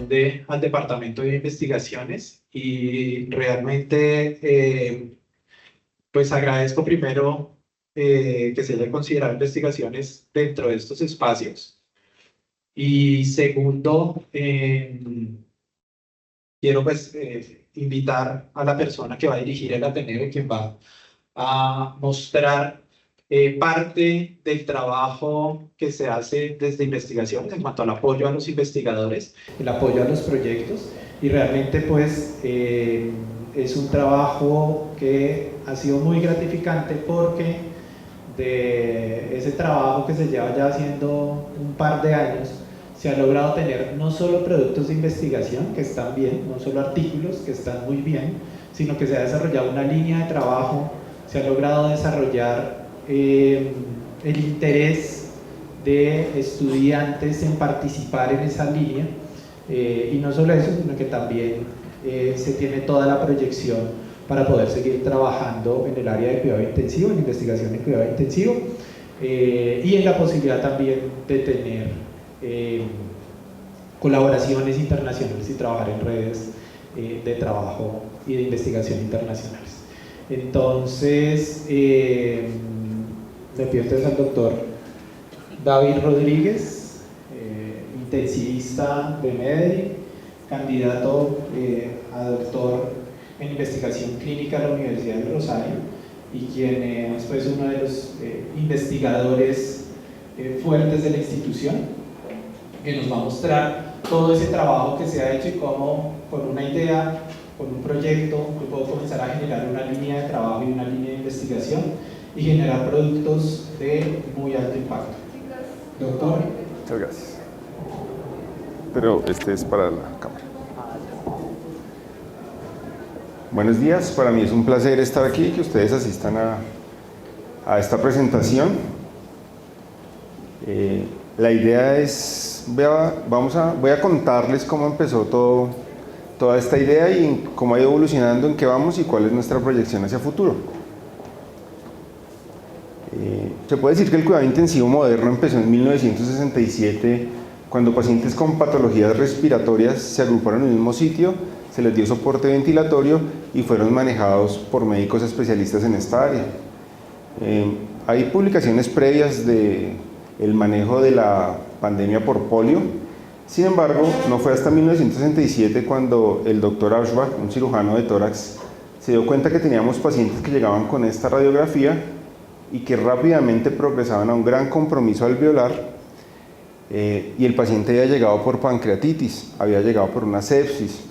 corresponde al Departamento de Investigaciones y realmente pues agradezco primero que se haya considerado investigaciones dentro de estos espacios y segundo, quiero pues invitar a la persona que va a dirigir el Ateneo y quien va a mostrar parte del trabajo que se hace desde investigaciones en cuanto al apoyo a los investigadores, el apoyo a los proyectos y realmente pues es un trabajo que ha sido muy gratificante porque de ese trabajo que se lleva ya haciendo un par de años se ha logrado tener no solo productos de investigación que están bien, no solo artículos que están muy bien, sino que se ha desarrollado una línea de trabajo, se ha logrado desarrollar el interés de estudiantes en participar en esa línea y no solo eso, sino que también se tiene toda la proyección para poder seguir trabajando en el área de cuidado intensivo, en investigación en cuidado intensivo y en la posibilidad también de tener colaboraciones internacionales y trabajar en redes de trabajo y de investigación internacionales. Entonces, le pido entonces al doctor David Rodríguez, intensivista de Medellín, candidato a doctor en investigación clínica de la Universidad de Rosario y quien es pues, uno de los investigadores fuertes de la institución, que nos va a mostrar todo ese trabajo que se ha hecho y cómo con una idea, con un proyecto, yo puedo comenzar a generar una línea de trabajo y una línea de investigación y generar productos de muy alto impacto. Doctor. Muchas gracias. Pero este es para la cámara. Buenos días, para mí es un placer estar aquí y que ustedes asistan a esta presentación. La idea es, voy a contarles cómo empezó toda esta idea y cómo ha ido evolucionando, en qué vamos y cuál es nuestra proyección hacia futuro. Se puede decir que el cuidado intensivo moderno empezó en 1967, cuando pacientes con patologías respiratorias se agruparon en el mismo sitio, se les dio soporte ventilatorio y fueron manejados por médicos especialistas en esta área. Hay publicaciones previas del manejo de la pandemia por polio. Sin embargo, no fue hasta 1967 cuando el doctor Auerbach, un cirujano de tórax, se dio cuenta que teníamos pacientes que llegaban con esta radiografía y que rápidamente progresaban a un gran compromiso alveolar y el paciente había llegado por pancreatitis, había llegado por una sepsis.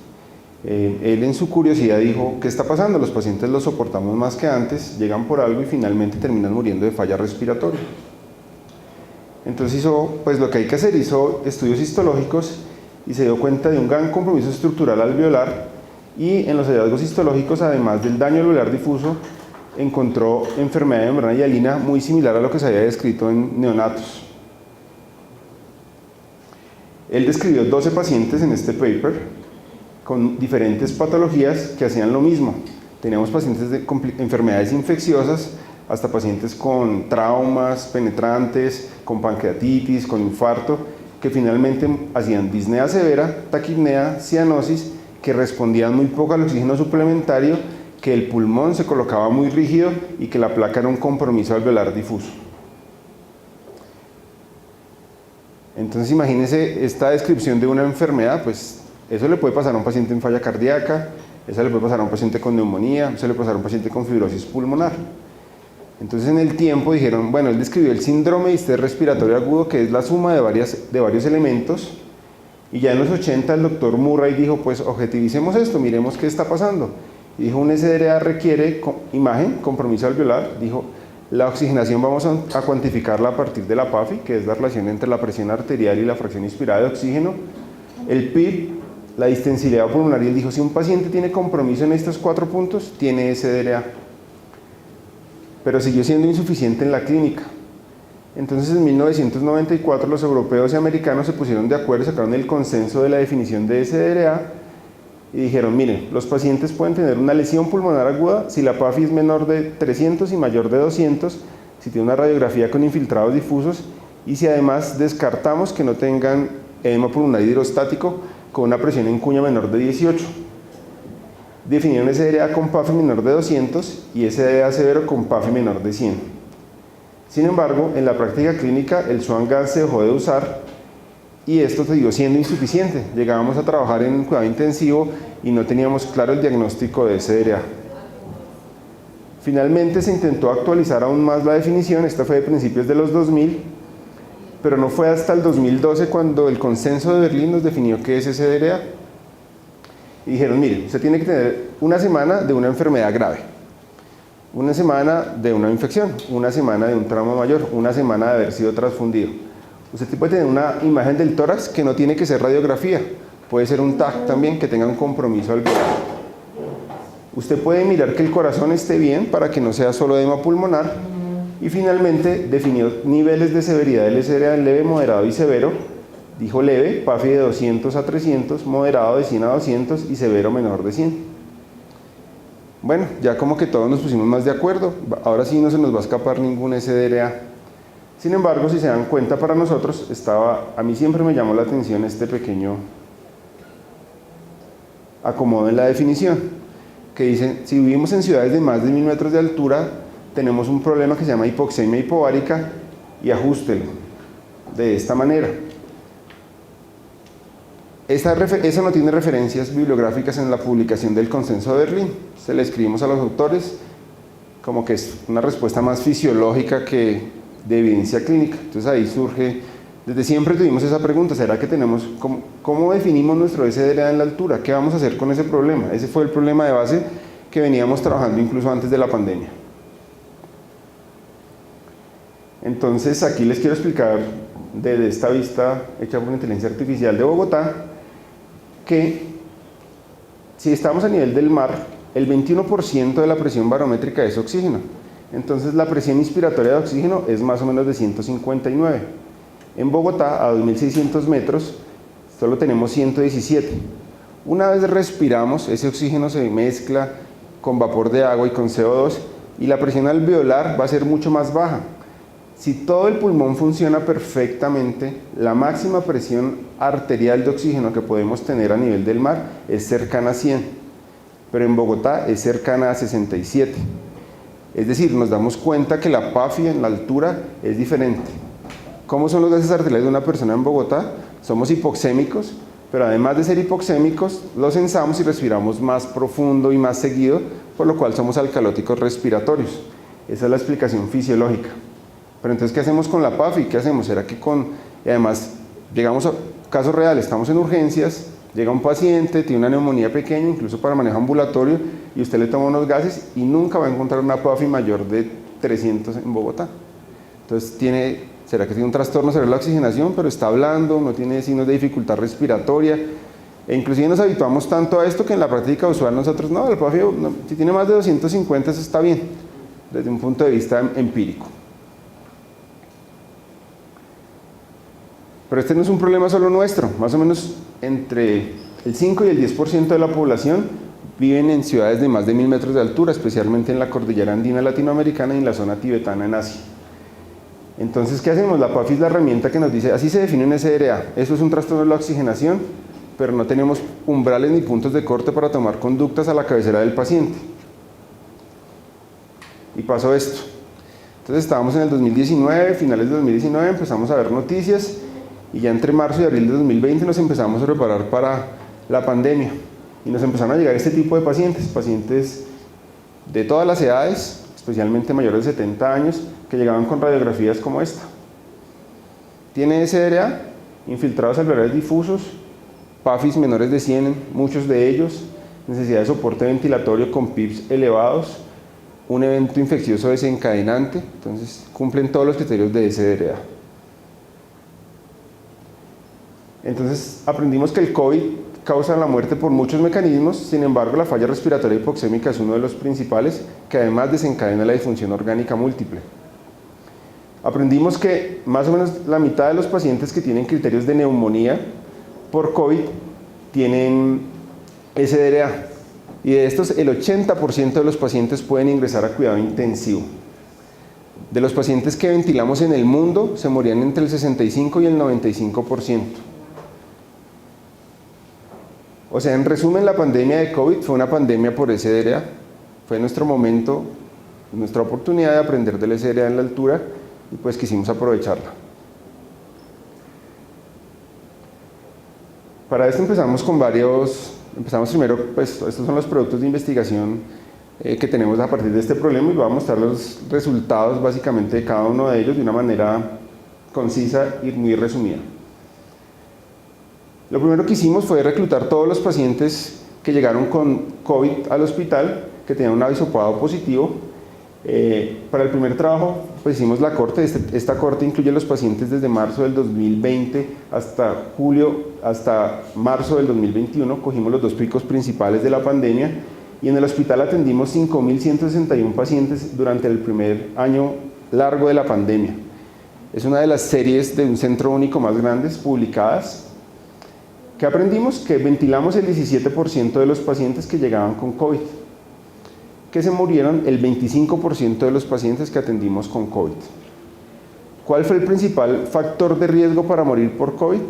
Él en su curiosidad dijo, ¿qué está pasando? Los pacientes los soportamos más que antes, llegan por algo y finalmente terminan muriendo de falla respiratoria. Entonces pues lo que hay que hacer, hizo estudios histológicos y se dio cuenta de un gran compromiso estructural alveolar y en los hallazgos histológicos, además del daño alveolar difuso, encontró enfermedad de membrana hialina muy similar a lo que se había descrito en neonatos. Él describió 12 pacientes en este paper con diferentes patologías que hacían lo mismo. Teníamos pacientes de enfermedades infecciosas hasta pacientes con traumas penetrantes, con pancreatitis, con infarto, que finalmente hacían disnea severa, taquipnea, cianosis, que respondían muy poco al oxígeno suplementario, que el pulmón se colocaba muy rígido y que la placa era un compromiso alveolar difuso. Entonces imagínense esta descripción de una enfermedad, pues eso le puede pasar a un paciente en falla cardíaca, eso le puede pasar a un paciente con neumonía, eso le puede pasar a un paciente con fibrosis pulmonar. Entonces en el tiempo dijeron, bueno, él describió el síndrome de distrés respiratorio agudo, que es la suma de varios elementos, y ya en los 80 el doctor Murray dijo, pues objetivicemos esto, miremos qué está pasando. Y dijo, un SDRA requiere imagen, compromiso alveolar, dijo, la oxigenación vamos a cuantificarla a partir de la PAFI, que es la relación entre la presión arterial y la fracción inspirada de oxígeno, el PIB, la distensibilidad pulmonar, y él dijo, si un paciente tiene compromiso en estos 4 puntos, tiene SDRA. Pero siguió siendo insuficiente en la clínica. Entonces en 1994 los europeos y americanos se pusieron de acuerdo y sacaron el consenso de la definición de SDRA y dijeron, miren, los pacientes pueden tener una lesión pulmonar aguda si la PAFI es menor de 300 y mayor de 200, si tiene una radiografía con infiltrados difusos y si además descartamos que no tengan edema pulmonar hidrostático con una presión en cuña menor de 18. Definieron SDRA con PAFI menor de 200 y SDRA severo con PAFI menor de 100. Sin embargo, en la práctica clínica el Swan gas se dejó de usar y esto siguió siendo insuficiente. Llegábamos a trabajar en cuidado intensivo y no teníamos claro el diagnóstico de SDRA. Finalmente se intentó actualizar aún más la definición, esta fue de principios de los 2000, pero no fue hasta el 2012 cuando el consenso de Berlín nos definió qué es SDRA. Y dijeron, mire, usted tiene que tener una semana de una enfermedad grave, una semana de una infección, una semana de un trauma mayor, una semana de haber sido transfundido. Usted puede tener una imagen del tórax que no tiene que ser radiografía, puede ser un TAC también que tenga un compromiso alveolar. Usted puede mirar que el corazón esté bien para que no sea solo edema pulmonar y finalmente definió niveles de severidad del SDRA en leve, moderado y severo. Dijo leve, PAFI de 200 a 300, moderado de 100 a 200 y severo menor de 100. Bueno, ya como que todos nos pusimos más de acuerdo, ahora sí no se nos va a escapar ningún SDRA. Sin embargo, si se dan cuenta, para nosotros a mí siempre me llamó la atención este pequeño acomodo en la definición, que dicen, si vivimos en ciudades de más de 1000 metros de altura, tenemos un problema que se llama hipoxemia hipovárica y ajústelo de esta manera. Eso no tiene referencias bibliográficas en la publicación del consenso de Berlín. Se le escribimos a los autores como que es una respuesta más fisiológica que de evidencia clínica. Entonces ahí surge, desde siempre tuvimos esa pregunta, ¿será que tenemos, cómo definimos nuestro SDRA en la altura? ¿Qué vamos a hacer con ese problema? Ese fue el problema de base que veníamos trabajando incluso antes de la pandemia. Entonces aquí les quiero explicar desde esta vista hecha por inteligencia artificial de Bogotá que si estamos a nivel del mar, el 21% de la presión barométrica es oxígeno. Entonces la presión inspiratoria de oxígeno es más o menos de 159. En Bogotá, a 2.600 metros, solo tenemos 117. Una vez respiramos, ese oxígeno se mezcla con vapor de agua y con CO2 y la presión alveolar va a ser mucho más baja. Si todo el pulmón funciona perfectamente, la máxima presión arterial de oxígeno que podemos tener a nivel del mar es cercana a 100, pero en Bogotá es cercana a 67. Es decir, nos damos cuenta que la PAFI en la altura es diferente. ¿Cómo son los gases arteriales de una persona en Bogotá? Somos hipoxémicos, pero además de ser hipoxémicos, los sensamos y respiramos más profundo y más seguido, por lo cual somos alcalóticos respiratorios. Esa es la explicación fisiológica. Pero entonces, ¿qué hacemos con la PAFI? ¿Qué hacemos? ¿Será que además, llegamos a casos reales, estamos en urgencias, llega un paciente, tiene una neumonía pequeña, incluso para manejo ambulatorio, y usted le toma unos gases y nunca va a encontrar una PAFI mayor de 300 en Bogotá? Entonces, ¿será que tiene un trastorno cerebral de la oxigenación, pero está hablando, no tiene signos de dificultad respiratoria? E inclusive nos habituamos tanto a esto que en la práctica usual nosotros, no, el PAFI, no, si tiene más de 250, eso está bien, desde un punto de vista empírico. Pero este no es un problema solo nuestro, más o menos entre el 5 y el 10% de la población viven en ciudades de más de 1000 metros de altura, especialmente en la cordillera andina latinoamericana y en la zona tibetana en Asia. Entonces, ¿qué hacemos? La PAFI es la herramienta que nos dice, así se define un SDRA, eso es un trastorno de la oxigenación, pero no tenemos umbrales ni puntos de corte para tomar conductas a la cabecera del paciente. Y pasó esto. Entonces estábamos en el 2019, finales de 2019, empezamos a ver noticias, y ya entre marzo y abril de 2020 nos empezamos a preparar para la pandemia y nos empezaron a llegar este tipo de pacientes de todas las edades, especialmente mayores de 70 años, que llegaban con radiografías como esta. Tiene SDRA, infiltrados alveolares difusos, PAFIs menores de 100, muchos de ellos, necesidad de soporte ventilatorio con PIBs elevados, un evento infeccioso desencadenante, entonces cumplen todos los criterios de SDRA. Entonces aprendimos que el COVID causa la muerte por muchos mecanismos, sin embargo la falla respiratoria hipoxémica es uno de los principales, que además desencadena la disfunción orgánica múltiple. Aprendimos que más o menos la mitad de los pacientes que tienen criterios de neumonía por COVID tienen SDRA, y de estos el 80% de los pacientes pueden ingresar a cuidado intensivo. De los pacientes que ventilamos en el mundo se morían entre el 65 y el 95%. O sea, en resumen, la pandemia de COVID fue una pandemia por SDRA, fue nuestro momento, nuestra oportunidad de aprender del SDRA en la altura y pues quisimos aprovecharla. Para esto empezamos primero, pues estos son los productos de investigación que tenemos a partir de este problema y voy a mostrar los resultados básicamente de cada uno de ellos de una manera concisa y muy resumida. Lo primero que hicimos fue reclutar todos los pacientes que llegaron con COVID al hospital, que tenían un hisopado positivo. Para el primer trabajo pues hicimos la corte. Esta corte incluye los pacientes desde marzo del 2020 hasta marzo del 2021. Cogimos los dos picos principales de la pandemia y en el hospital atendimos 5.161 pacientes durante el primer año largo de la pandemia. Es una de las series de un centro único más grandes publicadas. ¿Qué aprendimos? Que ventilamos el 17% de los pacientes que llegaban con COVID, que se murieron el 25% de los pacientes que atendimos con COVID. ¿Cuál fue el principal factor de riesgo para morir por COVID?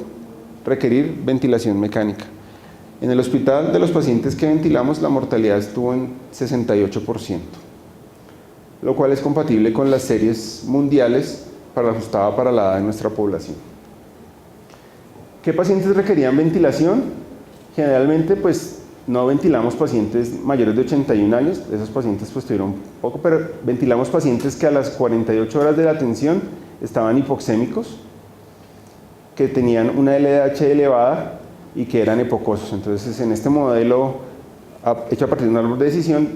Requerir ventilación mecánica. En el hospital de los pacientes que ventilamos la mortalidad estuvo en 68%, lo cual es compatible con las series mundiales ajustada para la edad de nuestra población. ¿Qué pacientes requerían ventilación? Generalmente pues no ventilamos pacientes mayores de 81 años, esos pacientes pues tuvieron poco, pero ventilamos pacientes que a las 48 horas de la atención estaban hipoxémicos, que tenían una LDH elevada y que eran hipocosos. Entonces en este modelo hecho a partir de un árbol de decisión,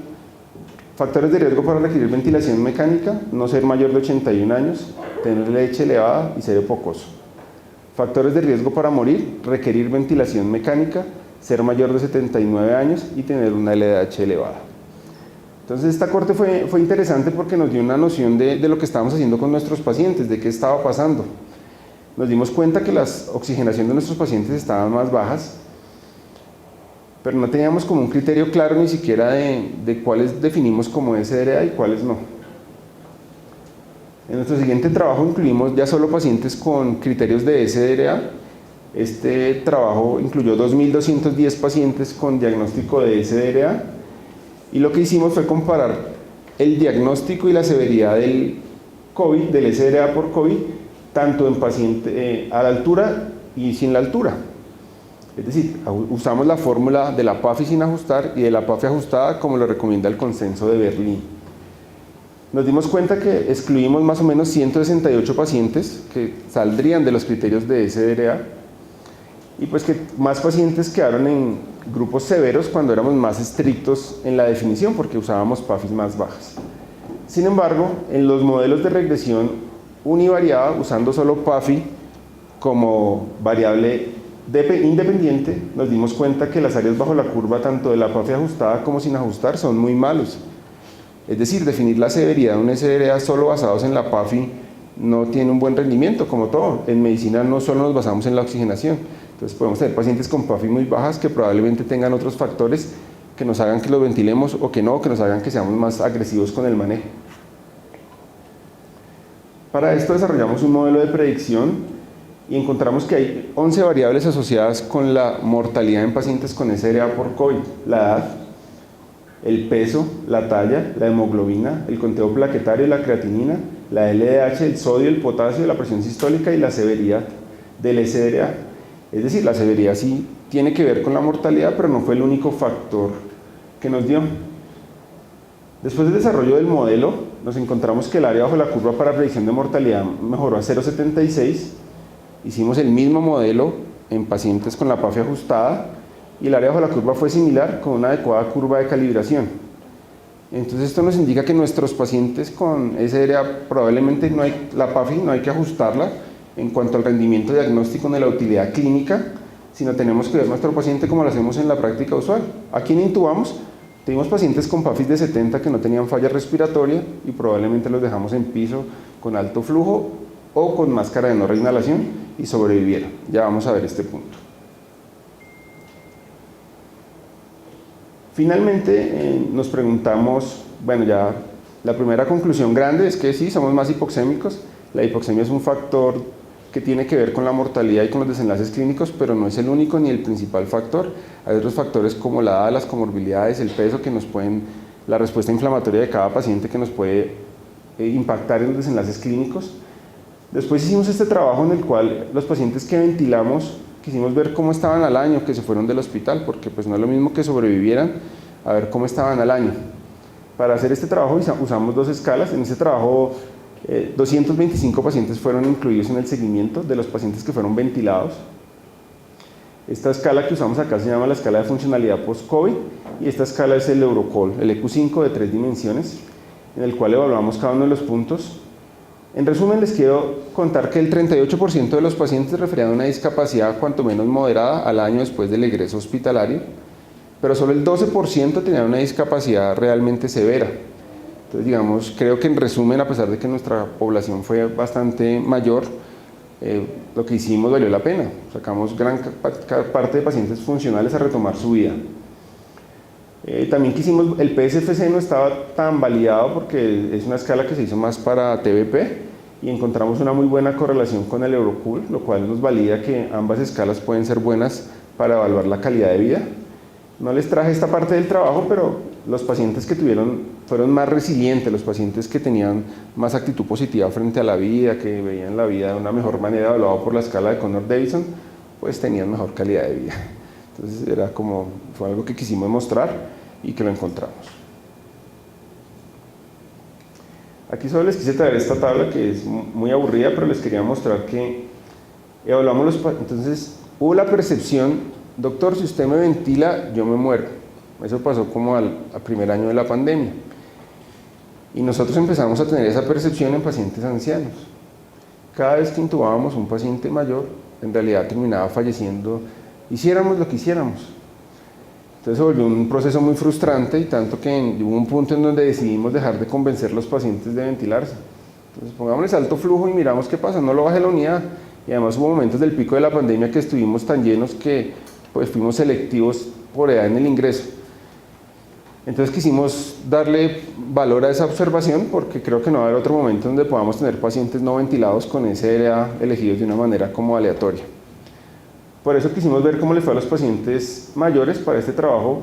factores de riesgo para requerir ventilación mecánica: no ser mayor de 81 años, tener LDH elevada y ser hipocoso. Factores de riesgo para morir: requerir ventilación mecánica, ser mayor de 79 años y tener una LDH elevada. Entonces esta corte fue interesante porque nos dio una noción de lo que estábamos haciendo con nuestros pacientes, de qué estaba pasando. Nos dimos cuenta que la oxigenación de nuestros pacientes estaban más bajas, pero no teníamos como un criterio claro ni siquiera de cuáles definimos como SDRA y cuáles no. En nuestro siguiente trabajo incluimos ya solo pacientes con criterios de SDRA. Este trabajo incluyó 2.210 pacientes con diagnóstico de SDRA y lo que hicimos fue comparar el diagnóstico y la severidad del COVID, del SDRA por COVID, tanto en paciente a la altura y sin la altura. Es decir, usamos la fórmula de la PAFI sin ajustar y de la PAFI ajustada como lo recomienda el consenso de Berlín. Nos dimos cuenta que excluimos más o menos 168 pacientes que saldrían de los criterios de SDRA y pues que más pacientes quedaron en grupos severos cuando éramos más estrictos en la definición porque usábamos PAFIs más bajas. Sin embargo, en los modelos de regresión univariada, usando solo PAFI como variable independiente, nos dimos cuenta que las áreas bajo la curva, tanto de la PAFI ajustada como sin ajustar, son muy malos. Es decir, definir la severidad de un SDRA solo basados en la PAFI no tiene un buen rendimiento, como todo. En medicina no solo nos basamos en la oxigenación. Entonces podemos tener pacientes con PAFI muy bajas que probablemente tengan otros factores que nos hagan que los ventilemos o que no, que nos hagan que seamos más agresivos con el manejo. Para esto desarrollamos un modelo de predicción y encontramos que hay 11 variables asociadas con la mortalidad en pacientes con SDRA por COVID: la edad, el peso, la talla, la hemoglobina, el conteo plaquetario, la creatinina, la LDH, el sodio, el potasio, la presión sistólica y la severidad del SDRA. Es decir, la severidad sí tiene que ver con la mortalidad, pero no fue el único factor que nos dio. Después del desarrollo del modelo, nos encontramos que el área bajo la curva para predicción de mortalidad mejoró a 0,76. Hicimos el mismo modelo en pacientes con la PAFI ajustada y el área bajo la curva fue similar con una adecuada curva de calibración. Entonces esto nos indica que nuestros pacientes con SDRA probablemente la PAFI no hay que ajustarla en cuanto al rendimiento diagnóstico ni la utilidad clínica, sino tenemos que ver nuestro paciente como lo hacemos en la práctica usual. ¿A quién intubamos? Tuvimos pacientes con PAFIs de 70 que no tenían falla respiratoria y probablemente los dejamos en piso con alto flujo o con máscara de no reinhalación y sobrevivieron. Ya vamos a ver este punto. Finalmente nos preguntamos, bueno, ya la primera conclusión grande es que sí, somos más hipoxémicos. La hipoxemia es un factor que tiene que ver con la mortalidad y con los desenlaces clínicos, pero no es el único ni el principal factor. Hay otros factores como la edad, las comorbilidades, el peso, que nos pueden, la respuesta inflamatoria de cada paciente, que nos puede impactar en los desenlaces clínicos. Después hicimos este trabajo en el cual los pacientes que ventilamos quisimos ver cómo estaban al año que se fueron del hospital, porque pues no es lo mismo que sobrevivieran a ver cómo estaban al año. Para hacer este trabajo usamos dos escalas. En ese trabajo 225 pacientes fueron incluidos en el seguimiento de los pacientes que fueron ventilados. Esta escala que usamos acá se llama la escala de funcionalidad post-COVID, y esta escala es el Eurocall, el EQ5 de 3 dimensiones, en el cual evaluamos cada uno de los puntos. En resumen, les quiero contar que el 38% de los pacientes referían a una discapacidad cuanto menos moderada al año después del egreso hospitalario, pero solo el 12% tenían una discapacidad realmente severa. Entonces, digamos, creo que en resumen, a pesar de que nuestra población fue bastante mayor, lo que hicimos valió la pena. Sacamos gran parte de pacientes funcionales a retomar su vida. También quisimos, el PSFC no estaba tan validado porque es una escala que se hizo más para TBP, y encontramos una muy buena correlación con el Eurocool, lo cual nos valida que ambas escalas pueden ser buenas para evaluar la calidad de vida. No les traje esta parte del trabajo, pero los pacientes que fueron más resilientes, los pacientes que tenían más actitud positiva frente a la vida, que veían la vida de una mejor manera evaluado por la escala de Connor-Davidson, pues tenían mejor calidad de vida. Entonces fue algo que quisimos mostrar y que lo encontramos. Aquí solo les quise traer esta tabla que es muy aburrida, pero les quería mostrar que evaluamos los pacientes. Entonces hubo la percepción: doctor, si usted me ventila, yo me muero. Eso pasó como al primer año de la pandemia. Y nosotros empezamos a tener esa percepción en pacientes ancianos. Cada vez que intubábamos un paciente mayor, en realidad terminaba falleciendo, hiciéramos lo que hiciéramos. Entonces se volvió un proceso muy frustrante, y tanto que hubo un punto en donde decidimos dejar de convencer a los pacientes de ventilarse. Entonces pongámosles alto flujo y miramos qué pasa, no lo baje la unidad. Y además hubo momentos del pico de la pandemia que estuvimos tan llenos que pues fuimos selectivos por edad en el ingreso. Entonces quisimos darle valor a esa observación, porque creo que no va a haber otro momento donde podamos tener pacientes no ventilados con SRA elegidos de una manera como aleatoria. Por eso quisimos ver cómo le fue a los pacientes mayores para este trabajo.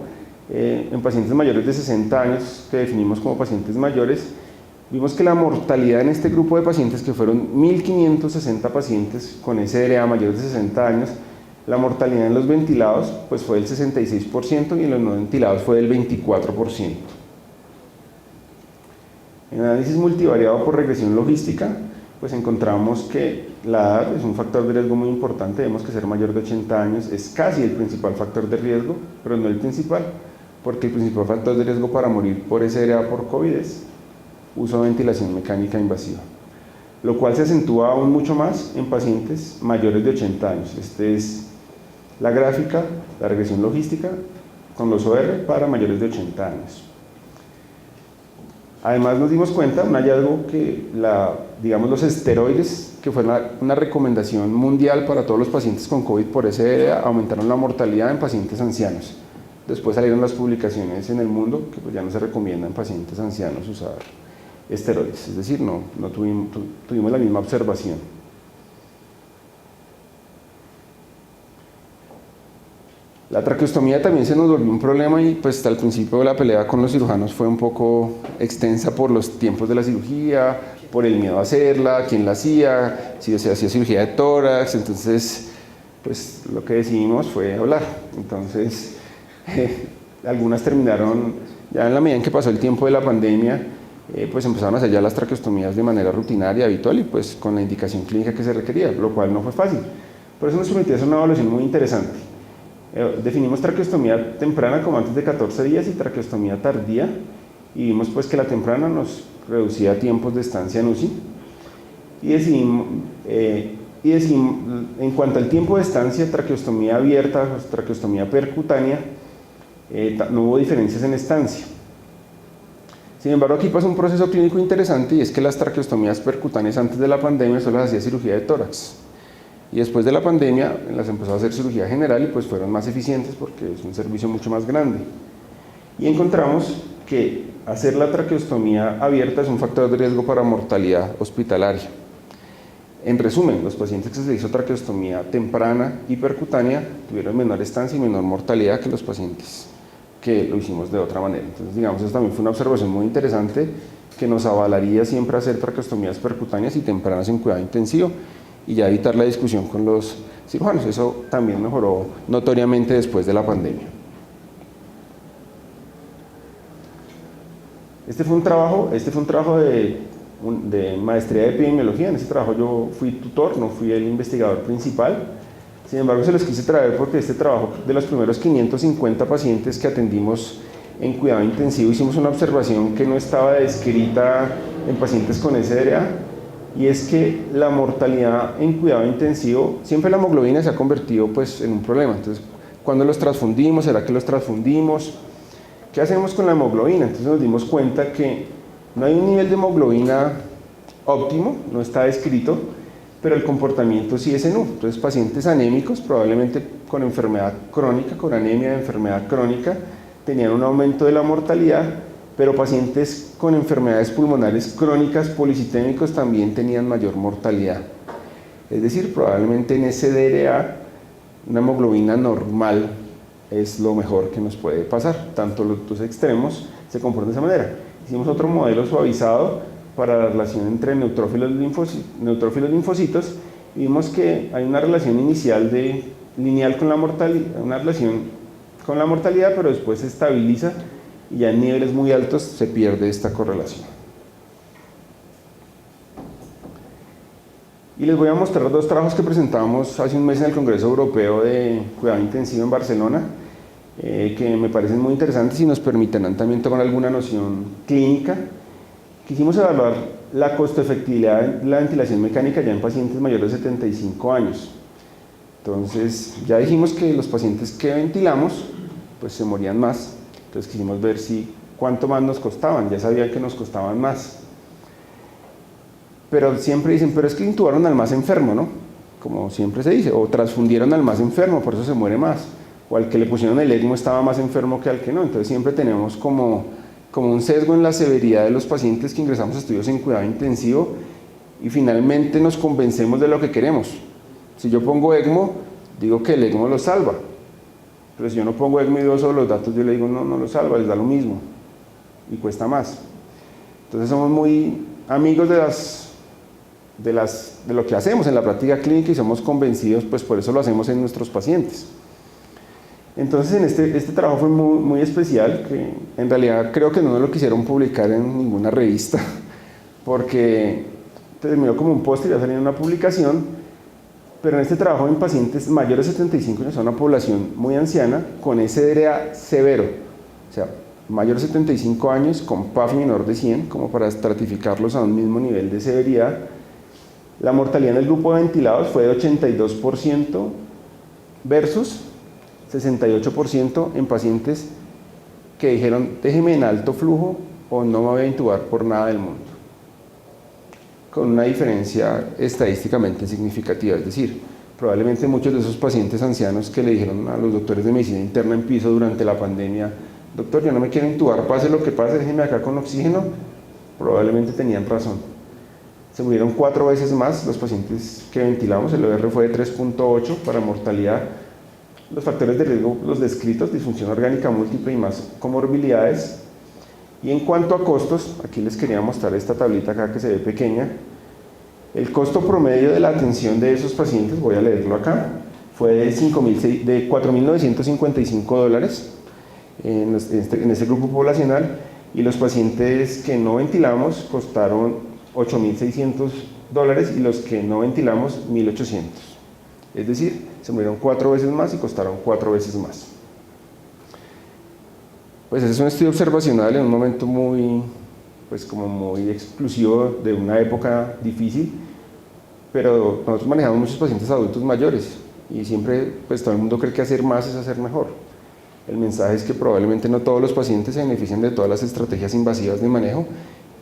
En pacientes mayores de 60 años, que definimos como pacientes mayores, vimos que la mortalidad en este grupo de pacientes, que fueron 1.560 pacientes con SRA mayores de 60 años, la mortalidad en los ventilados pues fue del 66%, y en los no ventilados fue del 24%. En análisis multivariado por regresión logística, pues encontramos que la edad es un factor de riesgo muy importante. Vemos que ser mayor de 80 años es casi el principal factor de riesgo, pero no el principal, porque el principal factor de riesgo para morir por SRA por COVID es uso de ventilación mecánica invasiva, lo cual se acentúa aún mucho más en pacientes mayores de 80 años. Esta es la gráfica, la regresión logística con los OR para mayores de 80 años. Además nos dimos cuenta, un hallazgo, que los esteroides, que fue una recomendación mundial para todos los pacientes con COVID por SRA, aumentaron la mortalidad en pacientes ancianos. Después salieron las publicaciones en el mundo que pues ya no se recomienda en pacientes ancianos usar esteroides, es decir, no tuvimos la misma observación. La traqueostomía también se nos volvió un problema, y pues al principio la pelea con los cirujanos fue un poco extensa por los tiempos de la cirugía, por el miedo a hacerla, quién la hacía, si se hacía cirugía de tórax. Entonces pues lo que decidimos fue hablar. Entonces algunas terminaron, ya en la medida en que pasó el tiempo de la pandemia, pues empezaron a hacer ya las traqueostomías de manera rutinaria, habitual, y pues con la indicación clínica que se requería, lo cual no fue fácil. Por eso nos permitió hacer una evaluación muy interesante. Definimos traqueostomía temprana como antes de 14 días y traqueostomía tardía, y vimos pues que la temprana nos reducía tiempos de estancia en UCI, y decidimos en cuanto al tiempo de estancia, traqueostomía abierta, traqueostomía percutánea, no hubo diferencias en estancia. Sin embargo, aquí pasa un proceso clínico interesante, y es que las traqueostomías percutáneas antes de la pandemia solo las hacía cirugía de tórax, y después de la pandemia las empezó a hacer cirugía general, y pues fueron más eficientes porque es un servicio mucho más grande. Y encontramos que hacer la traqueostomía abierta es un factor de riesgo para mortalidad hospitalaria. En resumen, los pacientes que se les hizo traqueostomía temprana y percutánea tuvieron menor estancia y menor mortalidad que los pacientes que lo hicimos de otra manera. Entonces, digamos, eso también fue una observación muy interesante que nos avalaría siempre hacer traqueostomías percutáneas y tempranas en cuidado intensivo y ya evitar la discusión con los cirujanos. Eso también mejoró notoriamente después de la pandemia. Este fue un trabajo de maestría de epidemiología. En ese trabajo yo fui tutor, no fui el investigador principal. Sin embargo, se los quise traer porque este trabajo, de los primeros 550 pacientes que atendimos en cuidado intensivo, hicimos una observación que no estaba descrita en pacientes con SDRA, y es que la mortalidad en cuidado intensivo, siempre la hemoglobina se ha convertido pues, en un problema. Entonces, ¿cuándo los transfundimos? ¿Será que los transfundimos? ¿Qué hacemos con la hemoglobina? Entonces nos dimos cuenta que no hay un nivel de hemoglobina óptimo, no está descrito, pero el comportamiento sí es en U. Entonces, pacientes anémicos, probablemente con enfermedad crónica, con anemia de enfermedad crónica, tenían un aumento de la mortalidad, pero pacientes con enfermedades pulmonares crónicas, policitémicos, también tenían mayor mortalidad. Es decir, probablemente en SDRA, una hemoglobina normal es lo mejor que nos puede pasar. Tanto los dos extremos se comportan de esa manera. Hicimos otro modelo suavizado para la relación entre neutrófilos linfocitos y vimos que hay una relación inicial lineal con la mortalidad, una relación con la mortalidad, pero después se estabiliza y ya en niveles muy altos se pierde esta correlación. Y les voy a mostrar dos trabajos que presentamos hace un mes en el Congreso Europeo de Cuidado Intensivo en Barcelona, que me parecen muy interesantes y nos permitirán también tomar alguna noción clínica. Quisimos evaluar la costo-efectividad de la ventilación mecánica ya en pacientes mayores de 75 años. Entonces, ya dijimos que los pacientes que ventilamos, pues se morían más. Entonces quisimos ver cuánto más nos costaban, ya sabían que nos costaban más. Pero siempre dicen, pero es que intubaron al más enfermo, ¿no? Como siempre se dice, o transfundieron al más enfermo, por eso se muere más. O al que le pusieron el ECMO estaba más enfermo que al que no. Entonces siempre tenemos como un sesgo en la severidad de los pacientes que ingresamos a estudios en cuidado intensivo y finalmente nos convencemos de lo que queremos. Si yo pongo ECMO, digo que el ECMO lo salva. Pero si yo no pongo ECMO y veo solo los datos, yo le digo, no lo salva, les da lo mismo y cuesta más. Entonces somos muy amigos de lo que hacemos en la práctica clínica y somos convencidos, pues por eso lo hacemos en nuestros pacientes. Entonces en este trabajo fue muy, muy especial, que en realidad creo que no nos lo quisieron publicar en ninguna revista, porque terminó como un póster y ya salió en una publicación, pero en este trabajo en pacientes mayores de 75 años, una población muy anciana, con SDRA severo, o sea, mayores de 75 años con PAF menor de 100, como para estratificarlos a un mismo nivel de severidad. La mortalidad en el grupo de ventilados fue de 82% versus 68% en pacientes que dijeron, déjeme en alto flujo o no me voy a intubar por nada del mundo, con una diferencia estadísticamente significativa. Es decir, probablemente muchos de esos pacientes ancianos que le dijeron a los doctores de medicina interna en piso durante la pandemia, doctor, yo no me quiero intubar, pase lo que pase, déjeme acá con oxígeno, probablemente tenían razón. Se murieron 4 veces más los pacientes que ventilamos, el OR fue de 3.8 para mortalidad. Los factores de riesgo, los descritos, disfunción orgánica múltiple y más comorbilidades. Y en cuanto a costos, aquí les quería mostrar esta tablita acá que se ve pequeña. El costo promedio de la atención de esos pacientes, voy a leerlo acá, fue de $4.955 en este grupo poblacional, y los pacientes que no ventilamos costaron $8.600 y los que no ventilamos $1.800. Es decir, se murieron 4 veces más y costaron 4 veces más. Pues ese es un estudio observacional en un momento muy exclusivo de una época difícil, pero nosotros manejamos muchos pacientes adultos mayores y siempre pues todo el mundo cree que hacer más es hacer mejor. El mensaje es que probablemente no todos los pacientes se benefician de todas las estrategias invasivas de manejo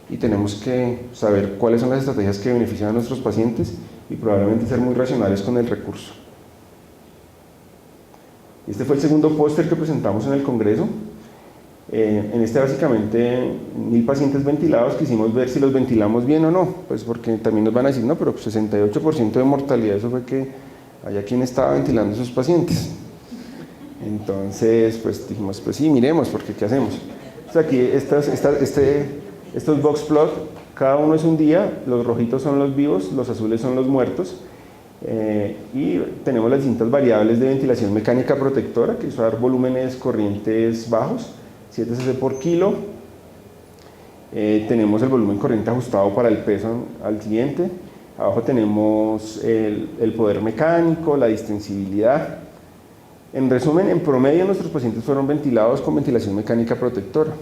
y tenemos que saber cuáles son las estrategias que benefician a nuestros pacientes y probablemente ser muy racionales con el recurso. Este fue el segundo póster que presentamos en el Congreso. En este básicamente 1000 pacientes ventilados quisimos ver si los ventilamos bien o no, pues porque también nos van a decir, no, pero 68% de mortalidad, eso fue que había quien estaba ventilando a esos pacientes. Entonces, pues dijimos, pues sí, miremos, porque ¿qué hacemos? Entonces aquí estos box plot, cada uno es un día, los rojitos son los vivos, los azules son los muertos, y tenemos las distintas variables de ventilación mecánica protectora, que es dar volúmenes corrientes bajos, 7 cc por kilo. Tenemos el volumen corriente ajustado para el peso al cliente. Abajo tenemos el poder mecánico, la distensibilidad. En resumen, en promedio nuestros pacientes fueron ventilados con ventilación mecánica protectora.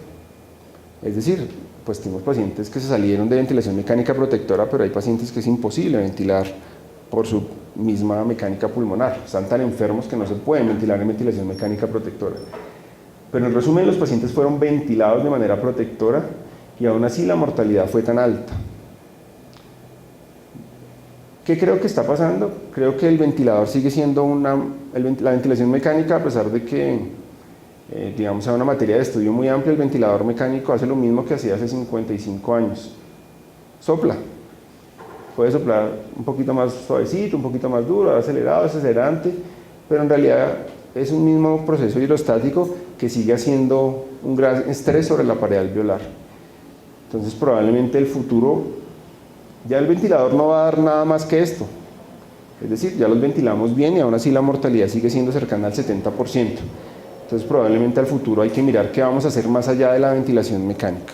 Es decir, pues tenemos pacientes que se salieron de ventilación mecánica protectora, pero hay pacientes que es imposible ventilar por su misma mecánica pulmonar. Están tan enfermos que no se pueden ventilar en ventilación mecánica protectora. Pero en resumen, los pacientes fueron ventilados de manera protectora y aún así la mortalidad fue tan alta. ¿Qué creo que está pasando? Creo que el ventilador sigue siendo la ventilación mecánica, a pesar de que, digamos, sea una materia de estudio muy amplia, el ventilador mecánico hace lo mismo que hacía hace 55 años. Sopla. Puede soplar un poquito más suavecito, un poquito más duro, acelerado, acelerante, pero en realidad es un mismo proceso hidrostático que sigue haciendo un gran estrés sobre la pared alveolar. Entonces probablemente el futuro, ya el ventilador no va a dar nada más que esto. Es decir, ya los ventilamos bien y aún así la mortalidad sigue siendo cercana al 70%. Entonces probablemente al futuro hay que mirar qué vamos a hacer más allá de la ventilación mecánica.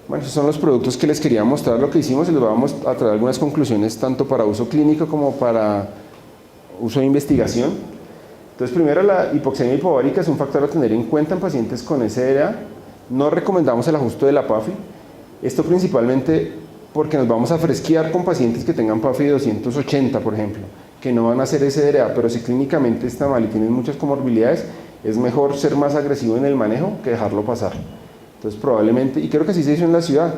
Bueno, esos son los productos que les quería mostrar lo que hicimos y les vamos a traer algunas conclusiones tanto para uso clínico como para uso de investigación. Entonces, primero, la hipoxemia hipovárica es un factor a tener en cuenta en pacientes con SDRA. No recomendamos el ajuste de la PAFI. Esto principalmente porque nos vamos a fresquear con pacientes que tengan PAFI de 280, por ejemplo, que no van a hacer SDRA, pero si clínicamente está mal y tienen muchas comorbilidades, es mejor ser más agresivo en el manejo que dejarlo pasar. Entonces probablemente, y creo que así se hizo en la ciudad